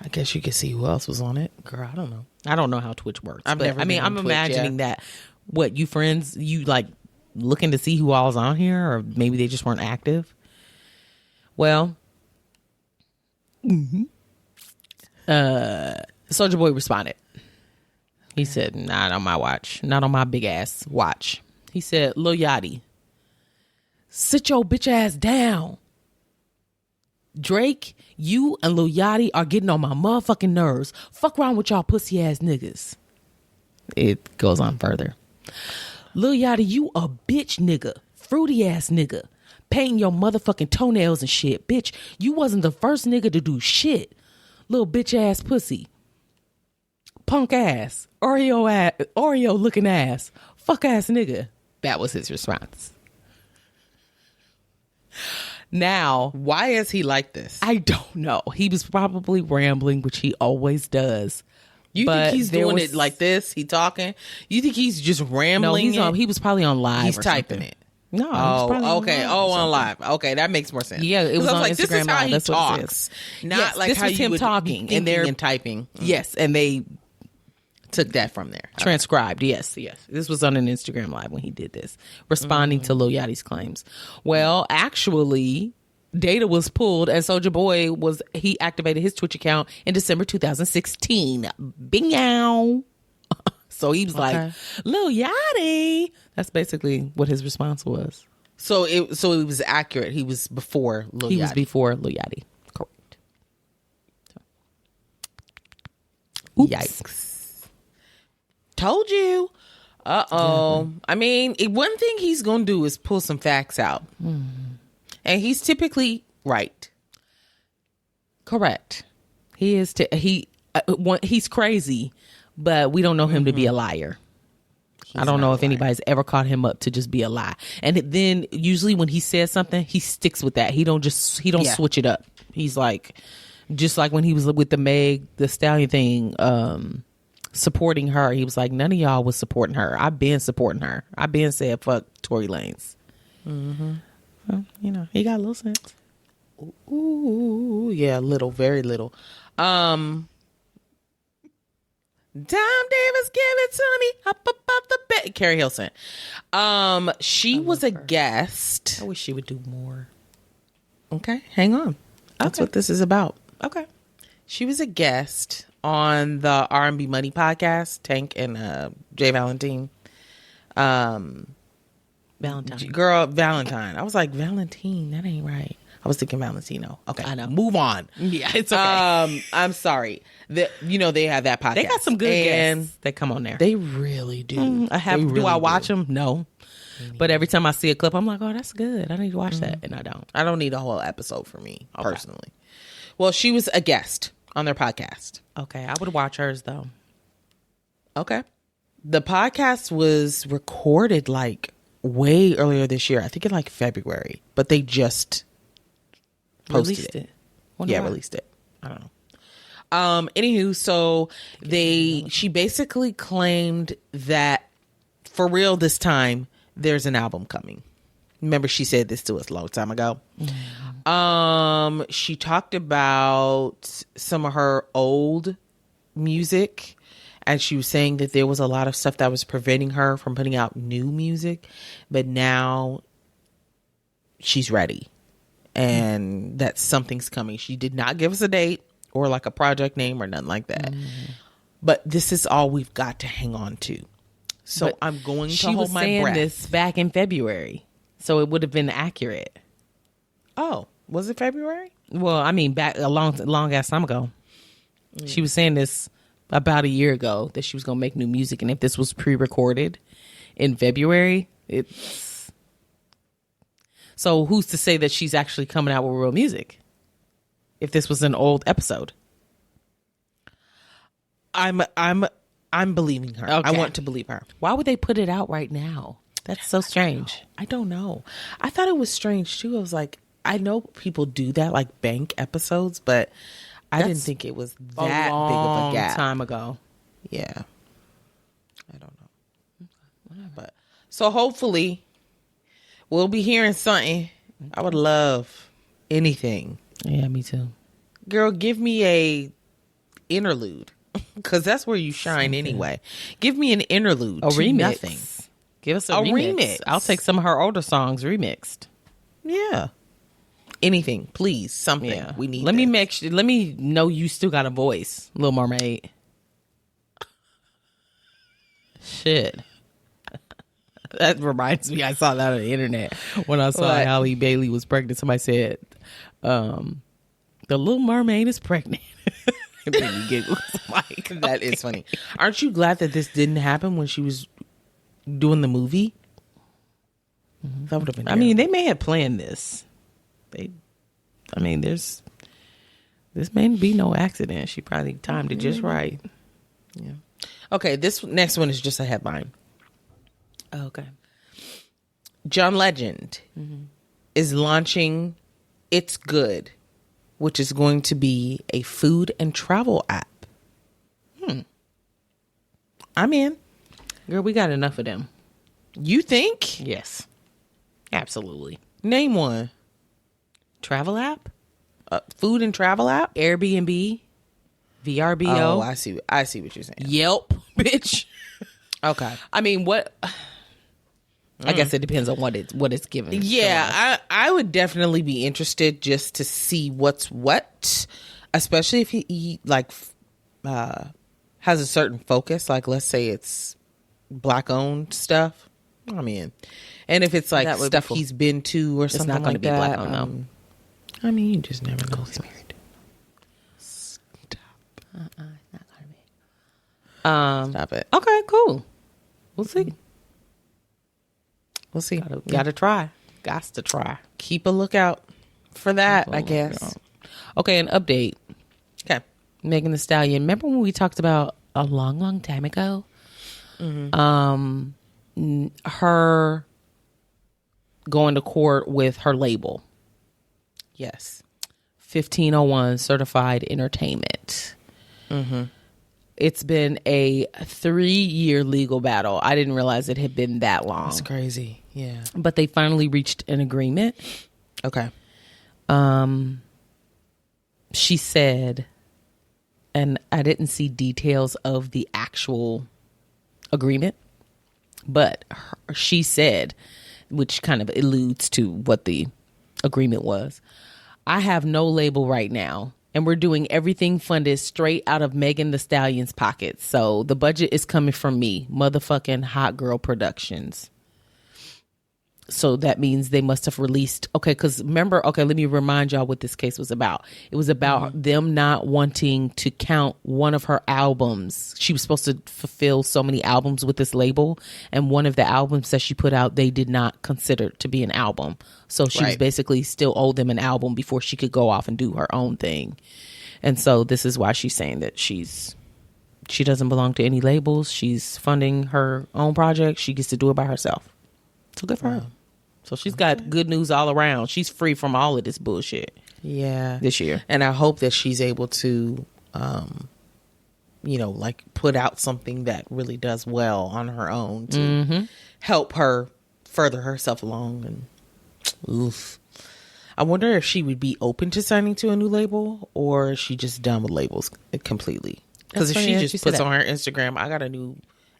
I guess you could see who else was on it. Girl, I don't know. I don't know how Twitch works. I'm imagining that what you friends, you like looking to see who all's on here, or maybe they just weren't active. Well, Soulja Boy responded. He said, not on my watch. Not on my big ass watch. He said, Lil Yachty, sit your bitch ass down. Drake, you and Lil Yachty are getting on my motherfucking nerves. Fuck around with y'all pussy ass niggas. It goes on further. Lil Yachty, you a bitch nigga. Fruity ass nigga. Painting your motherfucking toenails and shit. Bitch, you wasn't the first nigga to do shit. Little bitch ass pussy. Punk ass. Oreo looking ass. Fuck ass nigga. That was his response. Now, why is he like this? I don't know. He was probably rambling, which he always does. You think he's doing it like this? He talking? You think he's just rambling? No, he was probably on live. He's typing it. No. Okay. On live. Okay, that makes more sense. Yeah, it was on like, Instagram this is how Live. He That's talks. What it is. Not yes, like this how was you him would talking and they're typing. Yes, and they took that from there. Transcribed. Yes. This was on an Instagram Live when he did this, responding to Lil Yachty's claims. Well, actually, data was pulled, and Soulja Boy he activated his Twitch account in December 2016. Bing yow. So he was like, Lil Yachty. That's basically what his response was. So it was accurate. He was before Lil Yachty. He was before Lil Yachty. Correct. Oops. Yikes. Told you. Uh-oh. I mean, one thing he's going to do is pull some facts out. And he's typically right. Correct. He is. He's crazy, but we don't know him to be a liar. I don't know if anybody's ever caught him up to just be a lie. And then usually when he says something, he sticks with that. He don't switch it up. He's like, just like when he was with the Meg Thee Stallion thing, supporting her. He was like, none of y'all was supporting her. I've been supporting her. I've been saying fuck Tory Lanez. Well, he got a little sense. Ooh, yeah, little, very little. Dime Davis, give it to me. Up above the bed. Keri Hilson. She was a guest. I wish she would do more. Okay, hang on. That's what this is about. Okay. She was a guest on the R&B Money podcast, Tank and Jay Valentine. Valentine. Valentine. I was like, Valentine, that ain't right. I was thinking Valentino. Okay, I know. Move on. Yeah, it's okay. I'm sorry. They have that podcast. They got some good guests that come on there. They really do. Do I watch them? No. But every time I see a clip, I'm like, oh, that's good. I need to watch that. And I don't. I don't need a whole episode for me, personally. Well, she was a guest on their podcast. Okay, I would watch hers, though. Okay. The podcast was recorded like way earlier this year. I think in like February. But they just posted it. Released it. I don't know. Anywho, so she basically claimed that for real this time, there's an album coming. Remember, she said this to us a long time ago. Mm-hmm. She talked about some of her old music, and she was saying that there was a lot of stuff that was preventing her from putting out new music, but now she's ready. And that something's coming. She did not give us a date or like a project name or nothing like that. But this is all we've got to hang on to. So I'm going to hold my breath. She was saying this back in February. So it would have been accurate. Oh, was it February? Well, I mean, back a long ass time ago. She was saying this about a year ago that she was gonna make new music, and if this was pre-recorded in February, it's so who's to say that she's actually coming out with real music? If this was an old episode, I'm believing her. Okay. I want to believe her. Why would they put it out right now? That's so strange. I don't know. I thought it was strange too. I was like, I know people do that, like bank episodes, but I didn't think it was that big of a gap. Time ago. Yeah. I don't know. But so hopefully we'll be hearing something. I would love anything. Yeah, me too. Girl, give me a interlude. Because that's where you shine anyway. Give me an interlude. A remix. Nothing. Give us a remix. I'll take some of her older songs remixed. Yeah. Anything, please. Something. Yeah. We need. Let me know you still got a voice, Little Mermaid. Shit. That reminds me, I saw that on the internet when I saw Halle Bailey was pregnant. Somebody said, the Little Mermaid is pregnant. And then you giggle. Like, that is funny. Aren't you glad that this didn't happen when she was doing the movie? That would have been terrible. I mean, they may have planned this. This may be no accident. She probably timed it just right. Yeah. Okay, this next one is just a headline. Oh, okay. John Legend is launching It's Good, which is going to be a food and travel app. I'm in. Girl, we got enough of them. You think? Yes. Absolutely. Name one. Travel app? Food and travel app? Airbnb? VRBO? Oh, I see what you're saying. Yelp, bitch. Okay. I mean, what... I guess it depends on what it's given. Yeah, I would definitely be interested just to see what's what, especially if he like has a certain focus. Like, let's say it's Black owned stuff. I mean, and if it's like stuff he's been to or something, it's not going to be Black owned. No. I mean, you just never know. Stop. It's not going to be. Stop it. Okay, cool. We'll see. We'll see. Gotta try. Gots to try. Keep a lookout for that, I guess. Okay, an update. Okay. Megan Thee Stallion. Remember when we talked about a long, long time ago? Her going to court with her label. Yes. 1501 Certified Entertainment. It's been a 3-year legal battle. I didn't realize it had been that long. That's crazy. Yeah. But they finally reached an agreement. Okay. She said, and I didn't see details of the actual agreement, but she said, which kind of alludes to what the agreement was, I have no label right now. And we're doing everything funded straight out of Megan Thee Stallion's pockets. So the budget is coming from me, motherfucking Hot Girl Productions. So that means they must have released. Okay, because remember, let me remind y'all what this case was about. It was about them not wanting to count one of her albums. She was supposed to fulfill so many albums with this label. And one of the albums that she put out, they did not consider to be an album. So she was basically still owed them an album before she could go off and do her own thing. And so this is why she's saying that she doesn't belong to any labels. She's funding her own project. She gets to do it by herself. So good for her. So she's got good news all around. She's free from all of this bullshit. Yeah. This year. And I hope that she's able to, like put out something that really does well on her own to help her further herself along. And oof. I wonder if she would be open to signing to a new label, or is she just done with labels completely? Because if she just puts on her Instagram, I got a new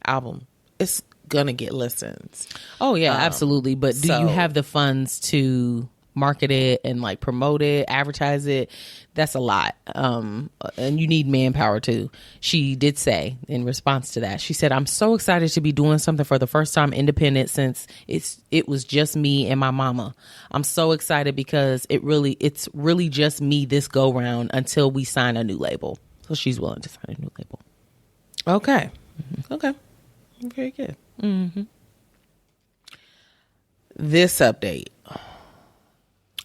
album, it's gonna get listens. Oh yeah, absolutely. But do you have the funds to market it and like promote it, advertise it. That's a lot. And you need manpower too. She did say in response to that, she said, I'm so excited to be doing something for the first time independent since it was just me and my mama. I'm so excited because it's really just me this go round until we sign a new label. So she's willing to sign a new label. Okay. Okay. Very good. This update.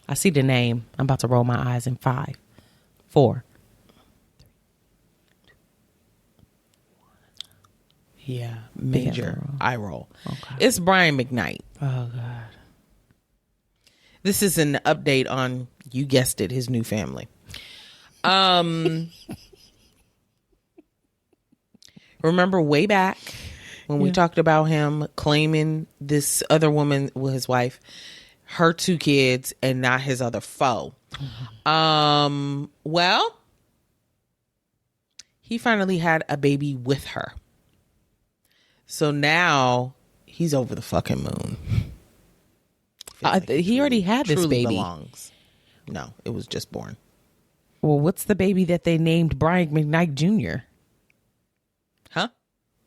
I see the name. I'm about to roll my eyes in 5, 4. Yeah. Major eye roll. Okay. It's Brian McKnight. Oh, God. This is an update on, you guessed it, his new family. Remember way back when we talked about him claiming this other woman, well, his wife, her 2 kids, and not his other foe. Well, he finally had a baby with her. So now he's over the fucking moon. He already had this baby. Belongs. No, it was just born. Well, what's the baby that they named Brian McKnight Jr.? Huh?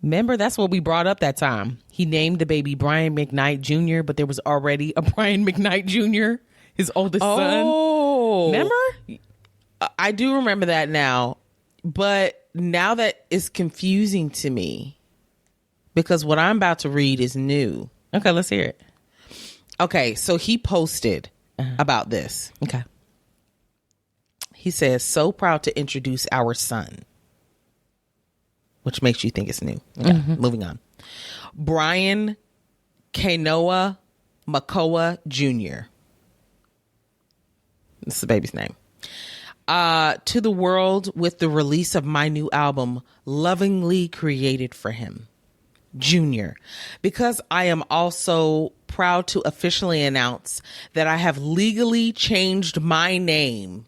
Remember, that's what we brought up that time. He named the baby Brian McKnight Jr., but there was already a Brian McKnight Jr., his oldest son. Oh. Remember? I do remember that now. But now that is confusing to me because what I'm about to read is new. Okay, let's hear it. Okay, so he posted about this. Okay. He says, so proud to introduce our son. Which makes you think it's new. Okay, moving on. Brian Kanoa Makoa Jr. This is the baby's name. To the world with the release of my new album, lovingly created for him. Junior. Because I am also proud to officially announce that I have legally changed my name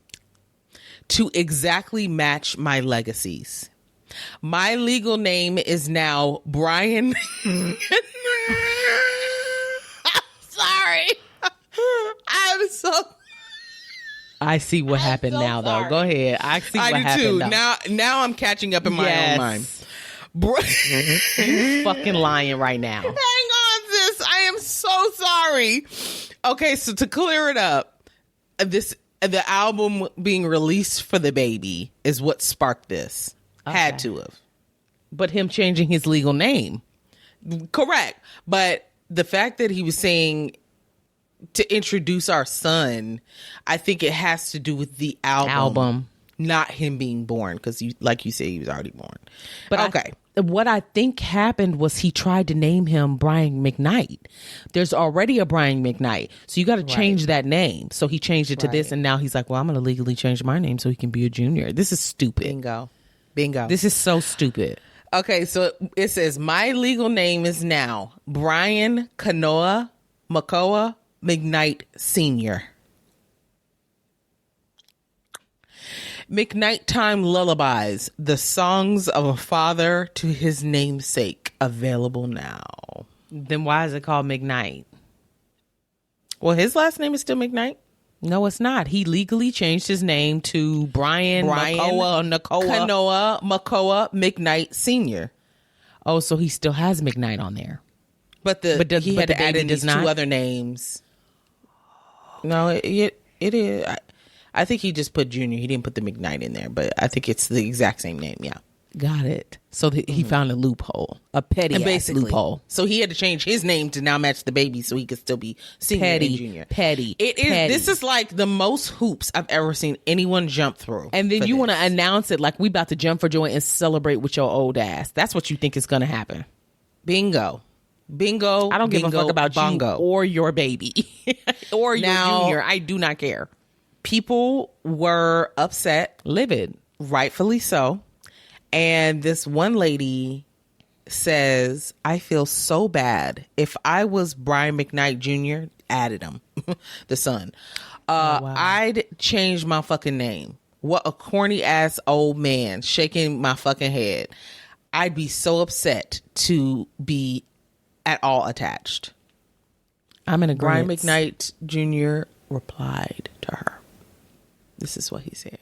to exactly match my legacies. My legal name is now Brian. I'm sorry. I'm so. I see what happened so now, sorry. though. Go ahead. I see what I do happened. too. Now I'm catching up in my own mind. You fucking lying right now. Hang on, sis. I am so sorry. Okay, so to clear it up, the album being released for the baby is what sparked this. Okay. Had to have. But him changing his legal name. Correct. But the fact that he was saying to introduce our son, I think it has to do with the album. Not him being born, because like you said, he was already born. But okay. What I think happened was he tried to name him Brian McKnight. There's already a Brian McKnight. So you got to change that name. So he changed it to this, and now he's like, well, I'm going to legally change my name so he can be a junior. This is stupid. Bingo. This is so stupid. Okay, so it says, my legal name is now Brian Kanoa Makoa McKnight Sr. McKnight Time Lullabies, the songs of a father to his namesake, available now. Then why is it called McKnight? Well, his last name is still McKnight. No, it's not. He legally changed his name to Brian Kanoa Makoa McKnight Sr. Oh, so he still has McKnight on there. But he had to add in these 2 other names. No, it is. I think he just put Junior. He didn't put the McKnight in there, but I think it's the exact same name. Yeah. Got it. So he found a loophole, a petty loophole. So he had to change his name to now match the baby so he could still be senior and junior. Petty. It is. Petty. This is like the most hoops I've ever seen anyone jump through. And then you want to announce it like we about to jump for joy and celebrate with your old ass. That's what you think is going to happen. Bingo. I don't give a fuck about you or your baby or your junior. I do not care. People were upset. Livid. Rightfully so. And this one lady says, I feel so bad. If I was Brian McKnight Jr., added him, the son, wow. I'd change my fucking name. What a corny ass old man shaking my fucking head. I'd be so upset to be at all attached. I'm in agreement. Brian McKnight Jr., replied to her. This is what he said.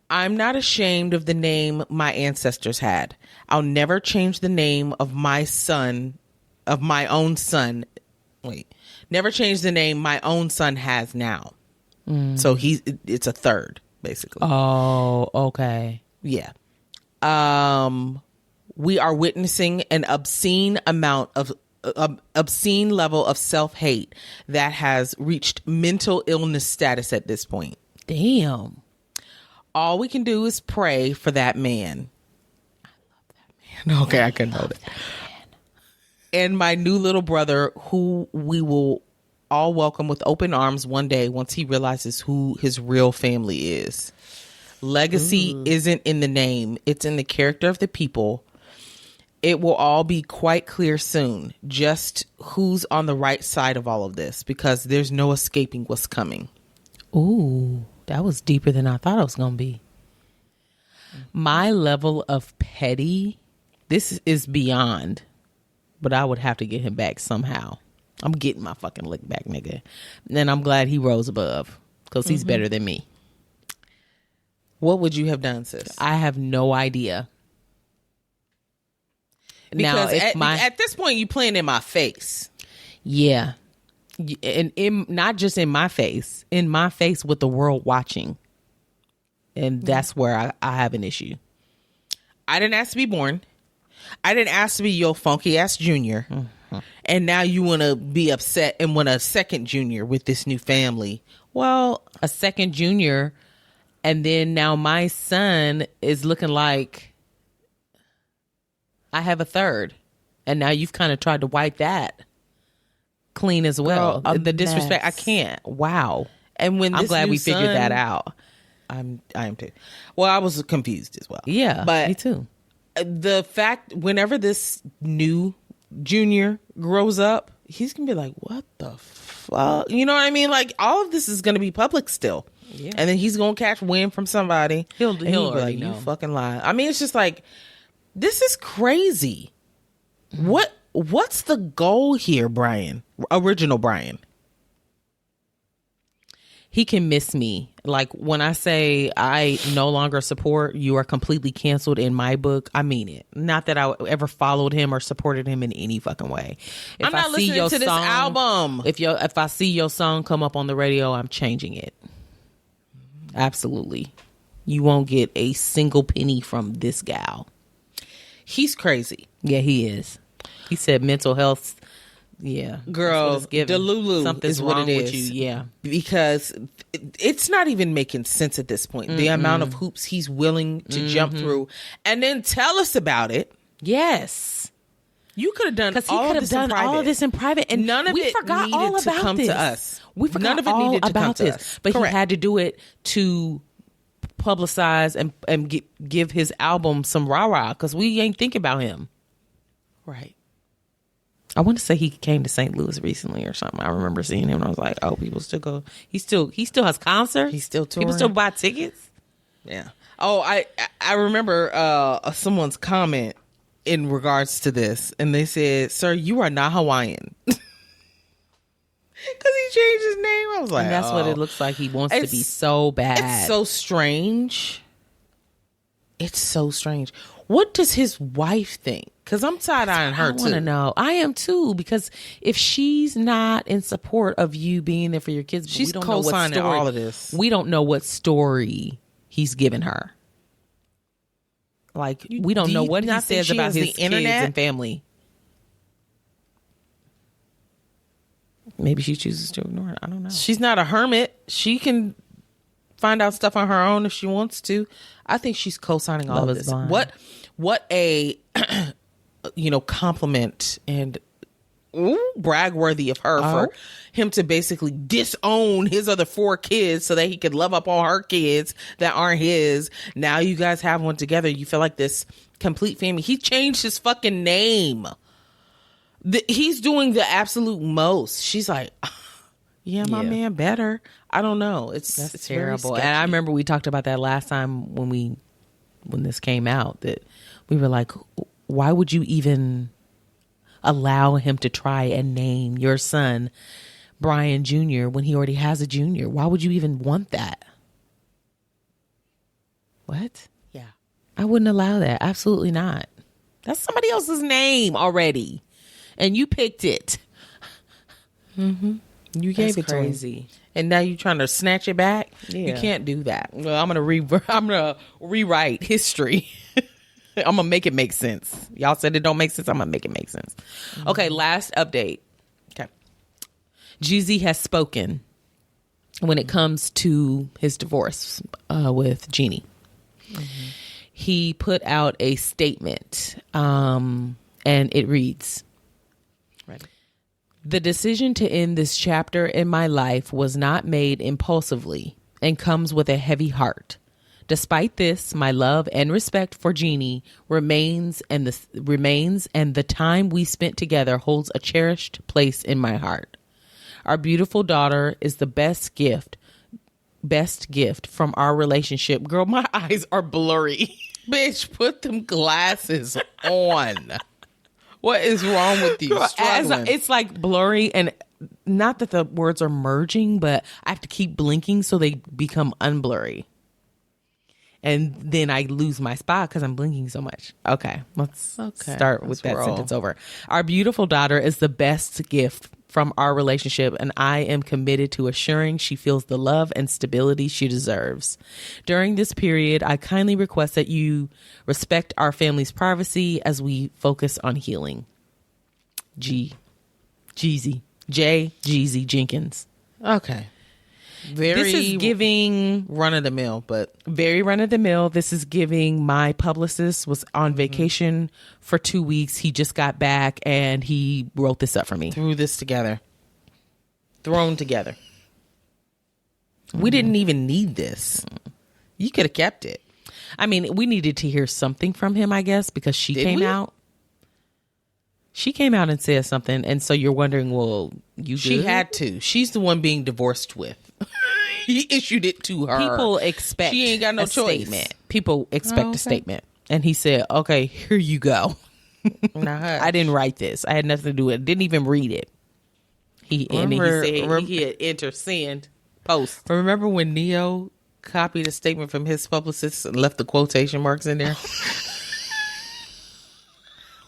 I'm not ashamed of the name my ancestors had. I'll never change the name of my own son. Never change the name my own son has now. So it's a third, basically. Oh, okay. Yeah. We are witnessing an obscene level of self-hate that has reached mental illness status at this point. Damn. All we can do is pray for that man. I love that man. Okay, I couldn't hold it. And my new little brother, who we will all welcome with open arms one day once he realizes who his real family is. Legacy isn't in the name. It's in the character of the people. It will all be quite clear soon, just who's on the right side of all of this, because there's no escaping what's coming. Ooh, that was deeper than I thought it was going to be. My level of petty, this is beyond, but I would have to get him back somehow. I'm getting my fucking lick back, nigga. And I'm glad he rose above, because he's better than me. What would you have done, sis? I have no idea. Because at this point, you playing in my face. Yeah. And not just in my face with the world watching. And that's where I have an issue. I didn't ask to be born. I didn't ask to be your funky ass junior. And now you want to be upset and want a second junior with this new family. Well, a second junior. And then now my son is looking like I have a third. And now you've kind of tried to wipe that clean as well. Girl, the disrespect, I can't. Wow. And when I'm glad we figured that out. I am too. Well, I was confused as well. Yeah, but me too. The fact, whenever this new junior grows up, he's gonna be like, what the fuck? You know what I mean? Like, all of this is gonna be public still. Yeah. And then he's gonna catch wind from somebody. He'll be like, you fucking lie. I mean, it's just like, this is crazy. What's the goal here, Brian? Original Brian. He can miss me. Like, when I say I no longer support, you are completely canceled in my book, I mean it. Not that I ever followed him or supported him in any fucking way. I'm not listening to this album. If I see your song come up on the radio, I'm changing it. Absolutely. You won't get a single penny from this gal. He's crazy. Yeah, he is. He said mental health. Yeah, girl, Delulu something's is what wrong it is. With you. Yeah, because it's not even making sense at this point. The amount of hoops he's willing to jump through, and then tell us about it. Yes, you could have done because he could have done all of this in private, and none of we it forgot needed all to about come this. to us. We forgot none of it all needed to about come to this, us. but Correct. he had to do it to publicize and give his album some rah-rah, because we ain't think about him. Right. I want to say he came to St. Louis recently or something. I remember seeing him and I was like, oh, people still go. He still has concerts. He's still touring. People still buy tickets. Yeah. Oh, I remember someone's comment in regards to this, and they said, "Sir, you are not Hawaiian." Because he changed his name. I was like, and that's what it looks like. He wants to be so bad. It's so strange. It's so strange. What does his wife think? Because I'm side-eyeing her too. I want to know. I am too, because if she's not in support of you being there for your kids, she's co-signing all of this. We don't know what story he's given her. Like, we don't know what he says about his kids and family. Maybe she chooses to ignore it. I don't know. She's not a hermit. She can find out stuff on her own if she wants to. I think she's co-signing all of this. What a compliment and brag worthy of her for him to basically disown his other 4 kids so that he could love up all her kids that aren't his. Now you guys have one together. You feel like this complete family. He changed his fucking name. He's doing the absolute most. She's like, yeah, my man better. I don't know. It's terrible. And I remember we talked about that last time when this came out, that we were like, why would you even allow him to try and name your son Brian Jr. when he already has a junior? Why would you even want that? What? Yeah. I wouldn't allow that. Absolutely not. That's somebody else's name already. And you picked it. Mm-hmm. You gave it to him. And now you're trying to snatch it back? Yeah. You can't do that. Well, I'm gonna rewrite history. I'm gonna make it make sense. Y'all said it don't make sense. I'm gonna make it make sense. Mm-hmm. Okay, last update. Okay. Jeezy has spoken when it comes to his divorce with Jeannie. Mm-hmm. He put out a statement, and it reads, Ready. The decision to end this chapter in my life was not made impulsively and comes with a heavy heart. Despite this, my love and respect for Jeannie remains, and the time we spent together holds a cherished place in my heart. Our beautiful daughter is the best gift from our relationship. Girl, my eyes are blurry. Bitch, put them glasses on. What is wrong with you? It's like blurry, and not that the words are merging, but I have to keep blinking so they become unblurry. And then I lose my spot because I'm blinking so much. Okay, let's start with that sentence over. Our beautiful daughter is the best gift from our relationship, and I am committed to assuring she feels the love and stability she deserves. During this period, I kindly request that you respect our family's privacy as we focus on healing. Jeezy Jenkins. Okay. This is giving run of the mill, but very run of the mill. This is giving my publicist was on vacation for 2 weeks. He just got back and he wrote this up for me. Thrown together. We didn't even need this. You could have kept it. I mean, we needed to hear something from him, I guess, because she came out. She came out and said something, and so you're wondering, well, she had to. She's the one being divorced with. He issued it to her. People expect she ain't got no choice. Statement. People expect a statement, and he said, "Okay, here you go." I didn't write this. I had nothing to do with it. Didn't even read it. He said he had enter send post. Remember when Neo copied a statement from his publicist and left the quotation marks in there?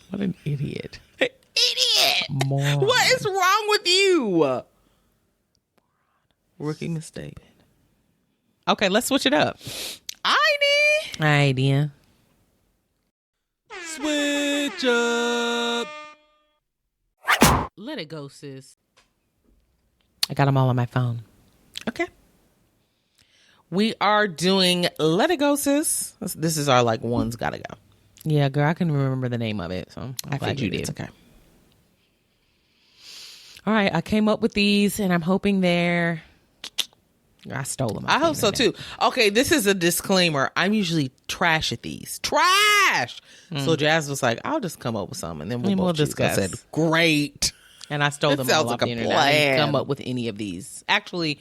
What an idiot. Moron. What is wrong with you? Rookie mistake. Okay, let's switch it up. Idea. Switch up. Let it go, sis. I got them all on my phone. Okay. We are doing Let It Go, sis. This is our one's gotta go. Yeah, girl, I can remember the name of it, so I'm glad you did. It's okay. All right, I came up with these, and I'm hoping I stole them. I hope so, too. Okay, this is a disclaimer. I'm usually trash at these. Trash! So Jazz was like, I'll just come up with some, and then we'll discuss it. Great. And I stole them all off the internet. I didn't come up with any of these. Actually,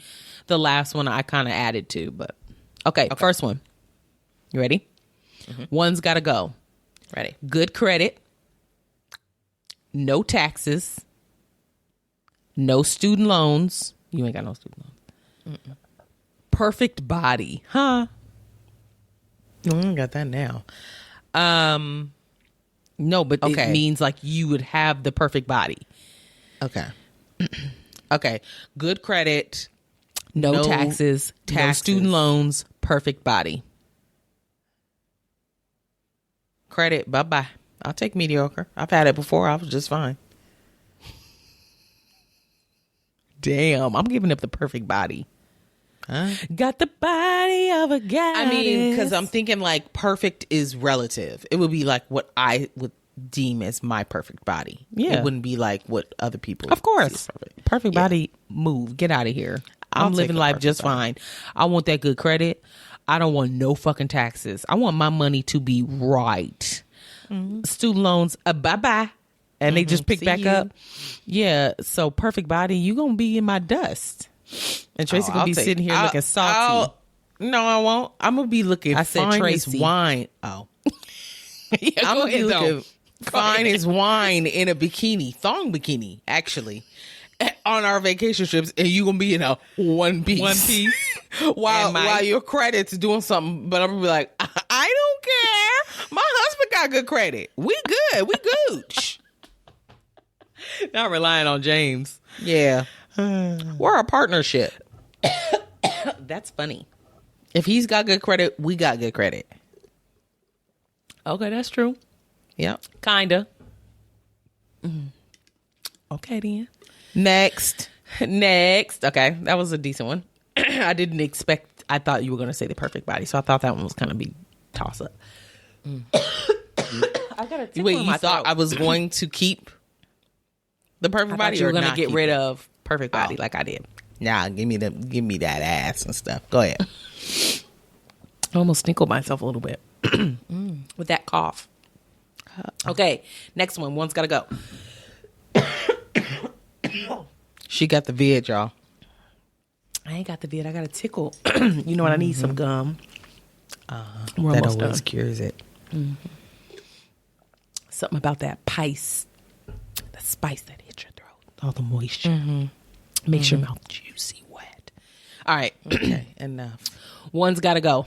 the last one I kind of added to, but... Okay, first one. You ready? Mm-hmm. One's gotta go. Ready. Good credit. No taxes. No student loans. You ain't got no student loans. Mm-mm. Perfect body. Huh? I ain't got that now. No, but it means you would have the perfect body. Okay. Okay. Good credit. No taxes. No student loans. Perfect body. Credit. Bye-bye. I'll take mediocre. I've had it before. I was just fine. Damn. I'm giving up the perfect body. Huh? Got the body of a guy. I mean, because I'm thinking perfect is relative. It would be what I would deem as my perfect body. Yeah. It wouldn't be what other people Of course. Perfect body, move. Get out of here. I'm living life just fine. I want that good credit. I don't want no fucking taxes. I want my money to be right. Mm-hmm. Student loans, bye-bye. And they just pick back up. Yeah. So perfect body, you going to be in my dust. And Tracy going to be sitting here looking salty. No, I won't. I'm going to be looking fine as wine. Oh. Yeah, I'm going to be looking fine as wine in a bikini. Thong bikini, actually. on our vacation trips, and you gonna be in a one piece while your credit's doing something. But I'm gonna be like, I don't care. My husband got good credit. We good. We gooch. Not relying on James. Yeah, we're a partnership. That's funny. If he's got good credit, we got good credit. Okay, that's true. Yep. Kinda. Okay, then. Next. Okay, that was a decent one. I didn't expect. I thought you were going to say the perfect body, so I thought that one was kind of be toss up. I got a tickle Wait, in you my thought throat. I was going to keep the perfect I body? thought you were going to get rid of perfect body like I did. Nah, give me that ass and stuff. Go ahead. I almost stinkled myself a little bit with that cough. Okay, next one. One's got to go. She got the vid, y'all. I ain't got the vid. I got a tickle. You know what? I need some gum. We're That almost always done. cures it. Something about that pice, the spice that hits your throat, all the moisture. Makes your mouth juicy wet. All right. Okay, enough. One's got to go.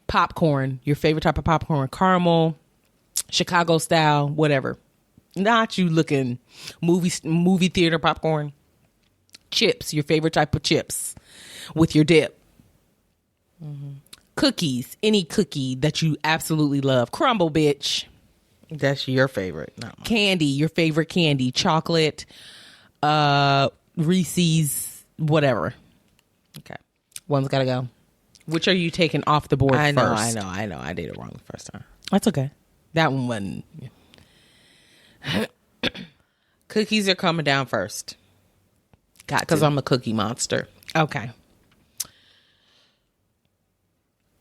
Popcorn. Your favorite type of popcorn. Caramel, Chicago style, whatever. Not you looking movie theater popcorn. Chips. Your favorite type of chips with your dip. Cookies. Any cookie that you absolutely love. Crumble, bitch. That's your favorite, not mine. Candy. Your favorite candy. Chocolate. Reese's. Whatever. Okay. One's got to go. Which are you taking off the board I know. first? I did it wrong the first time. That's okay. That one wasn't. Cookies are coming down first. Got Because to. I'm a cookie monster. Okay.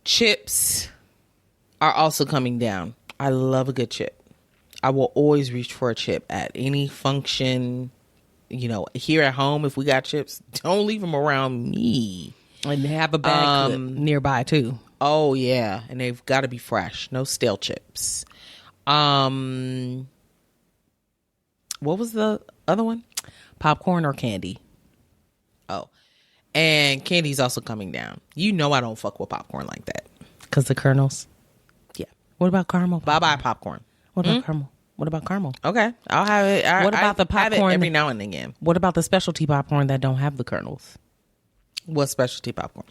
Chips are also coming down. I love a good chip. I will always reach for a chip at any function. You know, here at home, if we got chips, don't leave them around me. And have a bag clip nearby too. Oh yeah, and they've got to be fresh. No stale chips. What was the other one? Popcorn or candy? Oh, and candy's also coming down. You know I don't fuck with popcorn like that. Because the kernels. Yeah. What about caramel? Bye bye popcorn. What about caramel? What about caramel? Okay, I'll have it. What about the have it popcorn? every now and again? What about the specialty popcorn that don't have the kernels? What specialty popcorn?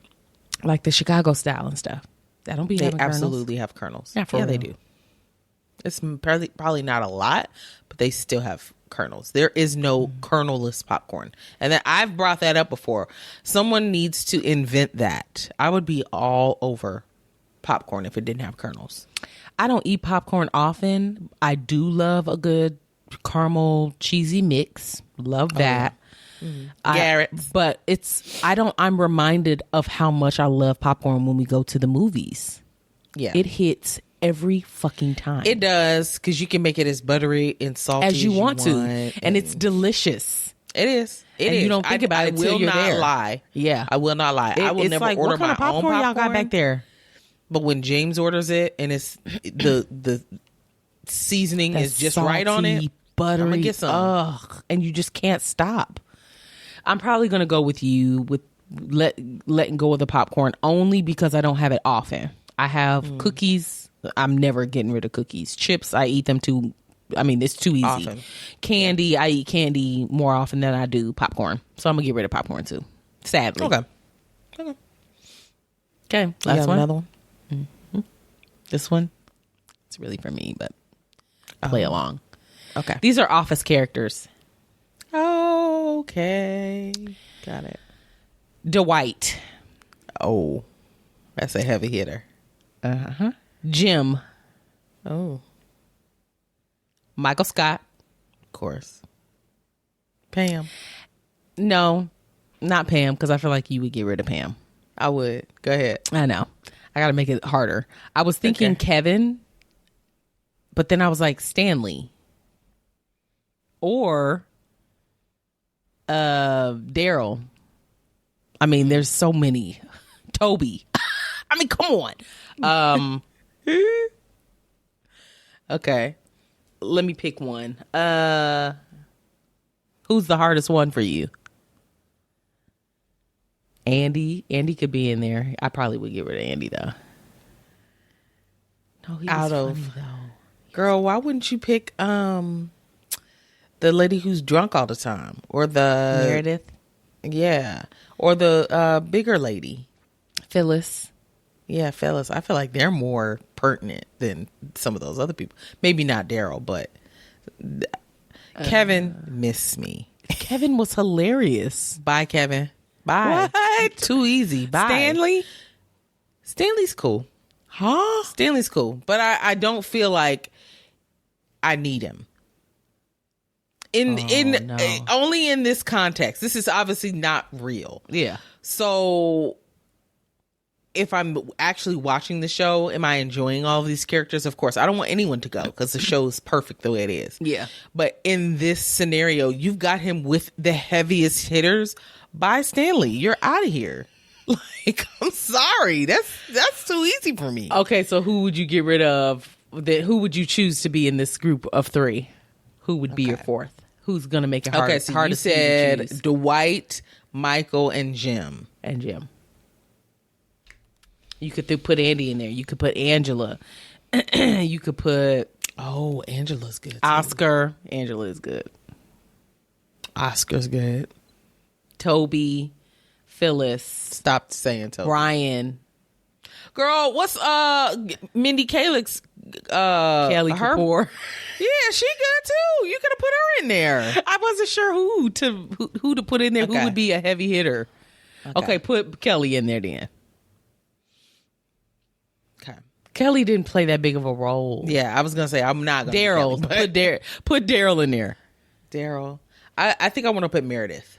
Like the Chicago style and stuff. That don't be They having absolutely have kernels. Yeah, for they real. do. It's probably not a lot, but they still have kernels. There is no kernelless popcorn. And then I've brought that up before. Someone needs to invent that. I would be all over popcorn if it didn't have kernels. I don't eat popcorn often. I do love a good caramel cheesy mix. Love that. Garrett's. But I'm reminded of how much I love popcorn when we go to the movies. Yeah. It hits every fucking time. It does, because you can make it as buttery and salty as you want to. want, And it's delicious. It is. It And is. you don't think about it till will you're not there. lie. Yeah. I will not lie. I will It's never like, order what kind my of popcorn own y'all got back there? But when James orders it and it's the seasoning is just right on it, salty, buttery. I'm gonna get some. Ugh, and you just can't stop. I'm probably gonna go with you with letting go of the popcorn only because I don't have it often. I have cookies. I'm never getting rid of cookies. Chips, I eat them too. I mean, it's too easy. Often. Candy, I eat candy more often than I do popcorn. So I'm gonna get rid of popcorn too. Sadly. Okay. Okay. You Last got one. another one? This one, it's really for me, but play along. Okay. These are office characters. Okay. Got it. Dwight, Oh, that's a heavy hitter. Jim, Oh, Michael Scott. of course. Pam. No, not Pam, because I feel like you would get rid of Pam. I would. Go ahead. I know. I got to make it harder. I was thinking Okay. Kevin, but then I was like Stanley or Daryl. I mean, there's so many. Toby. I mean, come on. Okay. Let me pick one. Who's the hardest one for you? Andy. Andy could be in there. I probably would get rid of Andy though. No, he was funny though. Girl, why wouldn't you pick the lady who's drunk all the time, or the Meredith? Yeah, or the bigger lady, Phyllis. Yeah, Phyllis. I feel like they're more pertinent than some of those other people. Maybe not Daryl, but Kevin missed me. Kevin was hilarious. Bye, Kevin. Bye. What? Too easy. Bye. Stanley's cool. Huh? Stanley's cool, but I don't feel like I need him. Only in this context. This is obviously not real. Yeah. So if I'm actually watching the show, am I enjoying all of these characters? Of course. I don't want anyone to go because the show is perfect the way it is. Yeah. But in this scenario, you've got him with the heaviest hitters. Bye, Stanley. You're out of here. Like, I'm sorry. That's too easy for me. Okay, so who would you get rid of? Who would you choose to be in this group of three? Who would be your fourth? Who's going to make it hard? Okay, so you said Dwight, Michael, and Jim. You could put Andy in there. You could put Angela. You could put... Oh, Angela's good too. Oscar. Angela is good. Oscar's good. Toby. Phyllis. Stop saying Toby. Brian. Girl, what's Mindy Kalix's Kelly Kapoor? Yeah, she good too. You could have put her in there. I wasn't sure who to put in there. Okay. Who would be a heavy hitter? Okay, put Kelly in there then. Okay. Kelly didn't play that big of a role. Yeah, I was gonna say I'm not gonna Daryl. Put Daryl in there. Daryl. I think I want to put Meredith.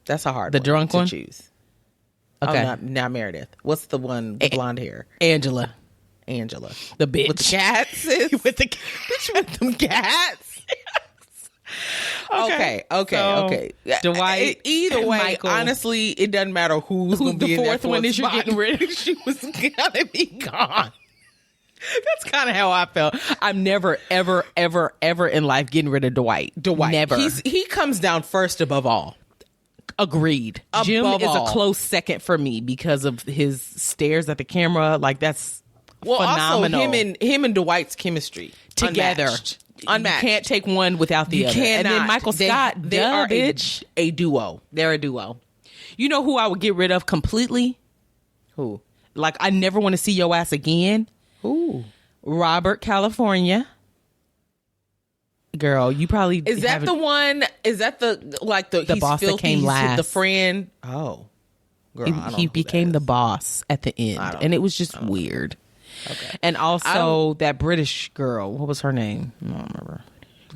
That's a hard the one drunk to one? choose. Okay. Oh, not Meredith. What's the one with blonde hair? Angela. The bitch. With the cats. With the bitch with them cats. Okay. Dwight. Either way, Michael. Honestly, it doesn't matter who's going to be the in fourth one is you're getting rid of. She was going to be gone. That's kind of how I felt. I'm never, ever, ever, ever in life getting rid of Dwight. Never. He comes down first above all. Agreed. Jim is a close second for me because of his stares at the camera. Like, that's phenomenal. Also him and Dwight's chemistry together. Unmatched. You can't take one without the other. Cannot. And then Michael Scott, they are bitch. A duo. They're a duo. You know who I would get rid of completely? Who? Like, I never want to see your ass again. Who? Robert California. Girl, you probably is that the one? Is that the boss that came last? The friend. Oh, girl, he became the boss at the end, and it was just weird. Okay, and also that British girl. What was her name? I don't remember.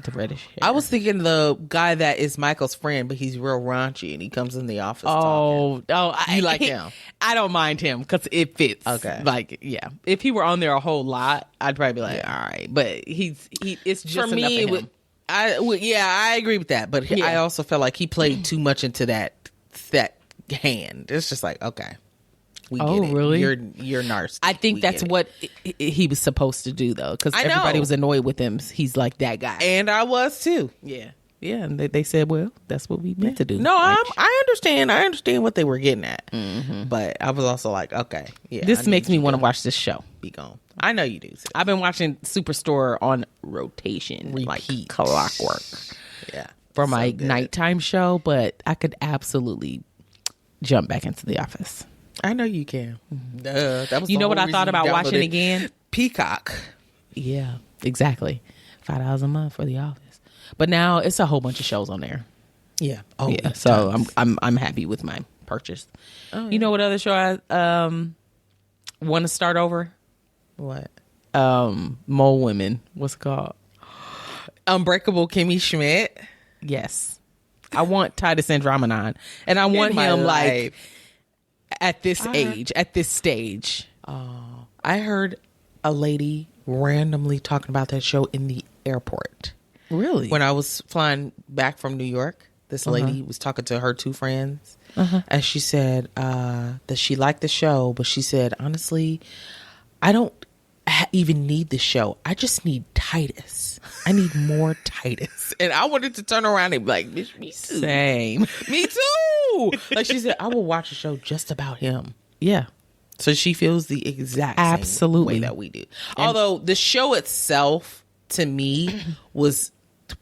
The reddish hair. I was thinking the guy that is Michael's friend, but he's real raunchy, and he comes in the office. You like him? I don't mind him because it fits. Okay, like yeah. If he were on there a whole lot, I'd probably be like, all right. But it's just for me. Enough him. I agree with that, but I also felt like he played too much into that hand. It's just like, okay, we get it. Really? You're narcissistic. I think that's what he was supposed to do, though, because everybody was annoyed with him. He's like that guy, and I was too. Yeah. And they said, well, that's what we meant to do. No, I understand. I understand what they were getting at, but I was also like, okay, yeah. This makes me want to watch this show. Be gone. I know you do. Sis. I've been watching Superstore on rotation, like clockwork. Yeah, for my nighttime show, but I could absolutely jump back into The Office. I know you can. That was you know what I thought about watching again? Peacock. Yeah, exactly. $5 a month for The Office, but now it's a whole bunch of shows on there. Yeah. Oh yeah. So I'm happy with my purchase. Oh, yeah. You know what other show I want to start over? What? Mole Women. What's it called? Unbreakable Kimmy Schmidt. Yes. I want Titus Andromedon. And I want him like at this age, at this stage. Oh, I heard a lady randomly talking about that show in the airport. Really? When I was flying back from New York, this lady was talking to her two friends. And she said that she liked the show, but she said, honestly, I don't even need the show. I just need Titus. I need more Titus. And I wanted to turn around and be like, bitch, me too. Same. Me too. Like she said, I will watch a show just about him. Yeah. So she feels the exact same way that we do. Although the show itself, to me, was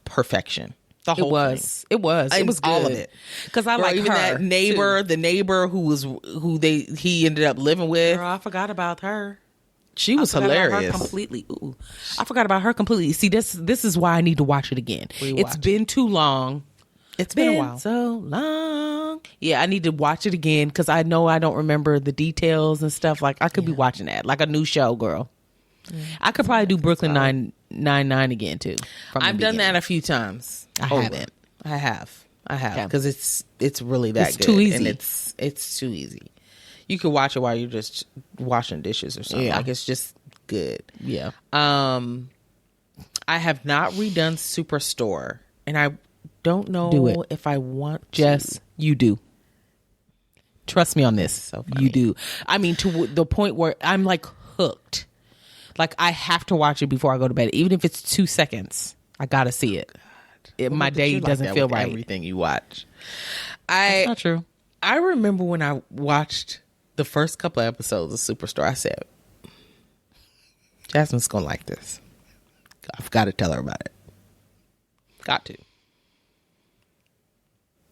perfection. The whole thing. It was good. All of it. Because I like even her, that neighbor, too. The neighbor he ended up living with. Girl, I forgot about her. She was hilarious. Her completely. Ooh, I forgot about her completely. See, this is why I need to watch it again. It's been too long. It's been a while. So long. Yeah, I need to watch it again because I know I don't remember the details and stuff. Like I could be watching that like a new show, girl. I could probably do Brooklyn Nine-Nine again too. I've done that a few times. I haven't. I have because it's really that it's good. Too easy. And it's too easy. You could watch it while you're just washing dishes or something. Yeah. Like it's just good. Yeah. I have not redone Superstore, and I don't know if I want to. Jess, you do. Trust me on this. So funny. You do. I mean, to the point where I'm like hooked. Like I have to watch it before I go to bed, even if it's 2 seconds. I gotta see it. My day doesn't feel right. Everything you watch. That's not true. I remember when I watched the first couple of episodes of Superstore, I said, Jasmine's gonna like this. I've got to tell her about it. Got to.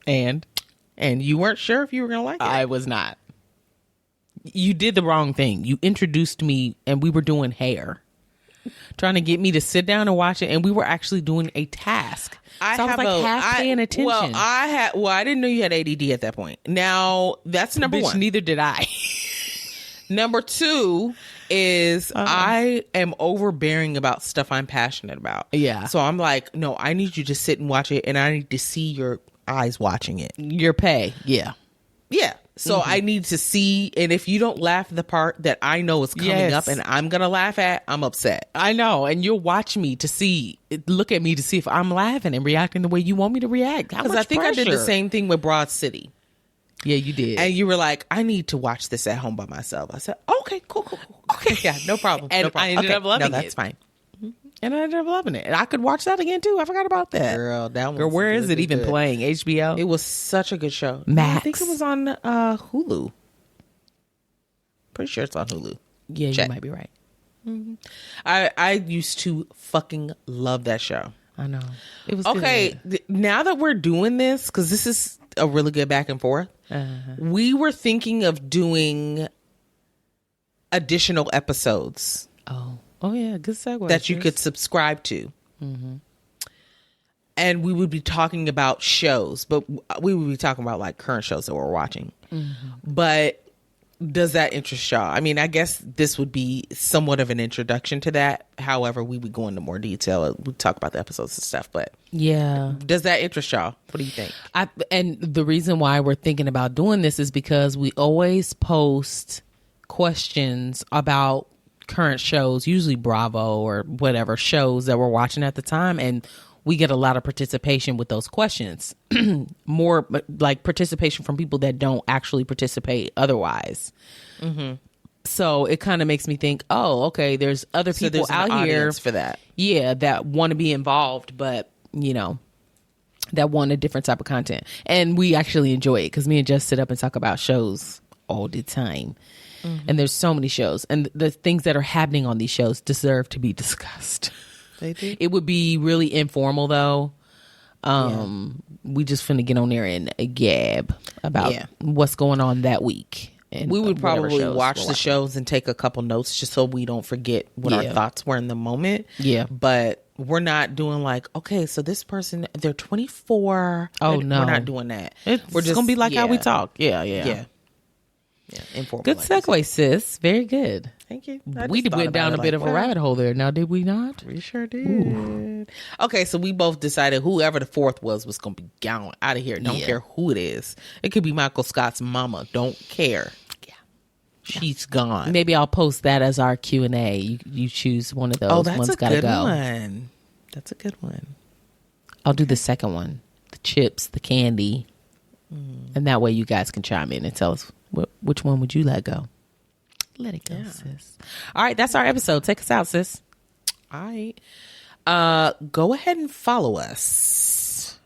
And you weren't sure if you were gonna like it. I was not. You did the wrong thing. You introduced me and we were doing hair, trying to get me to sit down and watch it, and we were actually doing a task. I was like half paying attention. I didn't know you had ADD at that point. Now that's number one. Neither did I. Number two is I am overbearing about stuff I'm passionate about. Yeah. So I'm like, no, I need you to sit and watch it, and I need to see your eyes watching it. Your pay. Yeah. Yeah. So I need to see, and if you don't laugh at the part that I know is coming up and I'm going to laugh at, I'm upset. I know. And you'll watch me look at me to see if I'm laughing and reacting the way you want me to react. Because I think I did the same thing with Broad City. Yeah, you did. And you were like, I need to watch this at home by myself. I said, okay, cool. Okay, yeah, no problem. And no problem. I ended up loving it. No, that's fine. And I ended up loving it. And I could watch that again, too. I forgot about that. Girl, where is it even playing? HBO? It was such a good show. Max. I think it was on Hulu. Pretty sure it's on Hulu. Yeah, you might be right. Mm-hmm. I used to fucking love that show. I know. It was okay. Now that we're doing this, because this is a really good back and forth, we were thinking of doing additional episodes. Oh yeah, good segue. That you could subscribe to. Mm-hmm. And we would be talking about shows, but we would be talking about like current shows that we're watching. Mm-hmm. But does that interest y'all? I mean, I guess this would be somewhat of an introduction to that. However, we would go into more detail. We'd talk about the episodes and stuff, but yeah. Does that interest y'all? What do you think? And the reason why we're thinking about doing this is because we always post questions about current shows, usually Bravo or whatever shows that we're watching at the time, and we get a lot of participation with those questions. More like participation from people that don't actually participate otherwise. Mm-hmm. So it kind of makes me think, oh, okay, there's other people out here for that. Yeah, that want to be involved, but that want a different type of content. And we actually enjoy it because me and Jess sit up and talk about shows all the time. Mm-hmm. And there's so many shows, and the things that are happening on these shows deserve to be discussed. They do. It would be really informal though. We just finna get on there and gab about what's going on that week. And we would probably watch the shows and take a couple notes just so we don't forget what our thoughts were in the moment. Yeah. But we're not doing like, okay, so this person, they're 24. Oh, no. We're not doing that. We're just going to be like how we talk. Yeah. Informal. Good segue, sis. Very good. Thank you. We went down a bit of a rabbit hole there. Now, did we not? We sure did. Ooh. Okay, so we both decided whoever the fourth was going to be gone out of here. Don't care who it is. It could be Michael Scott's mama. Don't care. Yeah. She's gone. Maybe I'll post that as our Q&A. You choose one of those. Oh, that's one's a good one. That's a good one. I'll do the second one. The chips, the candy. And that way you guys can chime in and tell us which one would you let go? Let it go, sis. All right, that's our episode. Take us out, sis. All right. Go ahead and follow us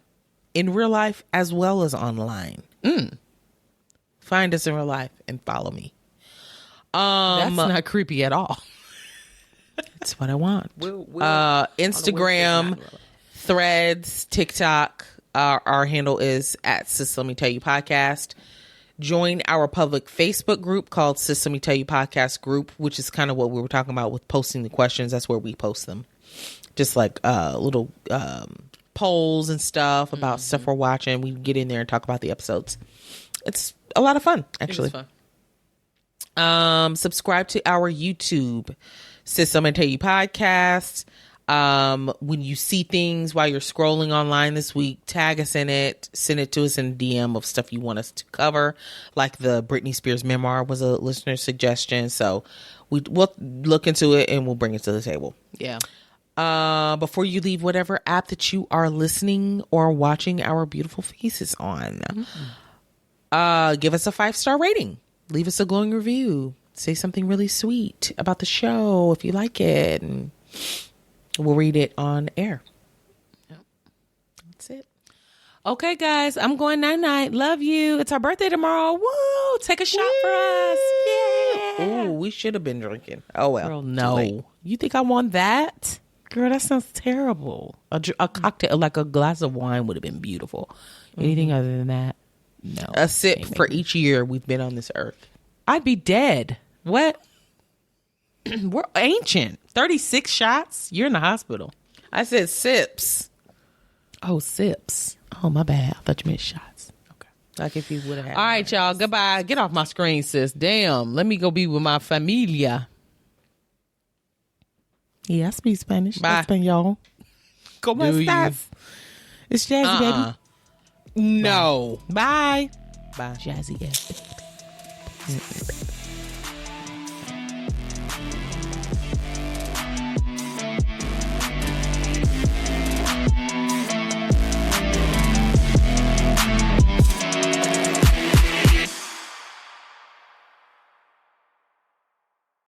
in real life as well as online. Find us in real life and follow me. That's not creepy at all. That's what I want. Instagram, Threads, TikTok. Our handle is at Sis Let Me Tell You Podcast. Join our public Facebook group called Sis Let Me Tell You Podcast Group, which is kind of what we were talking about with posting the questions. That's where we post them. Just like little polls and stuff about stuff we're watching. We get in there and talk about the episodes. It's a lot of fun, actually. It is fun. Subscribe to our YouTube, Sis Let Me Tell You Podcast. When you see things while you're scrolling online this week, tag us in it, send it to us in a DM of stuff you want us to cover. Like the Britney Spears memoir was a listener suggestion. So we'll look into it and we'll bring it to the table. Yeah. Before you leave whatever app that you are listening or watching our beautiful faces on, give us a 5-star rating. Leave us a glowing review. Say something really sweet about the show if you like it. And we'll read it on air. Yep. That's it. Okay, guys, I'm going night-night. Love you. It's our birthday tomorrow. Woo! Take a shot for us. Yeah. Ooh, we should have been drinking. Oh, well. Girl, no. You think I want that? Girl, that sounds terrible. A cocktail, like a glass of wine would have been beautiful. Anything other than that, no. A sip for each year we've been on this earth. I'd be dead. What? We're ancient. 36 shots? You're in the hospital. I said sips. Oh, sips. Oh, my bad. I thought you meant shots. Okay. Like if you would have had. All right, y'all. Goodbye. Get off my screen, sis. Damn. Let me go be with my familia. Yeah, I speak Spanish. Bye. Espanol. ¿Cómo estás? It's Jazzy, baby. No. Bye. Bye. Jazzy ass.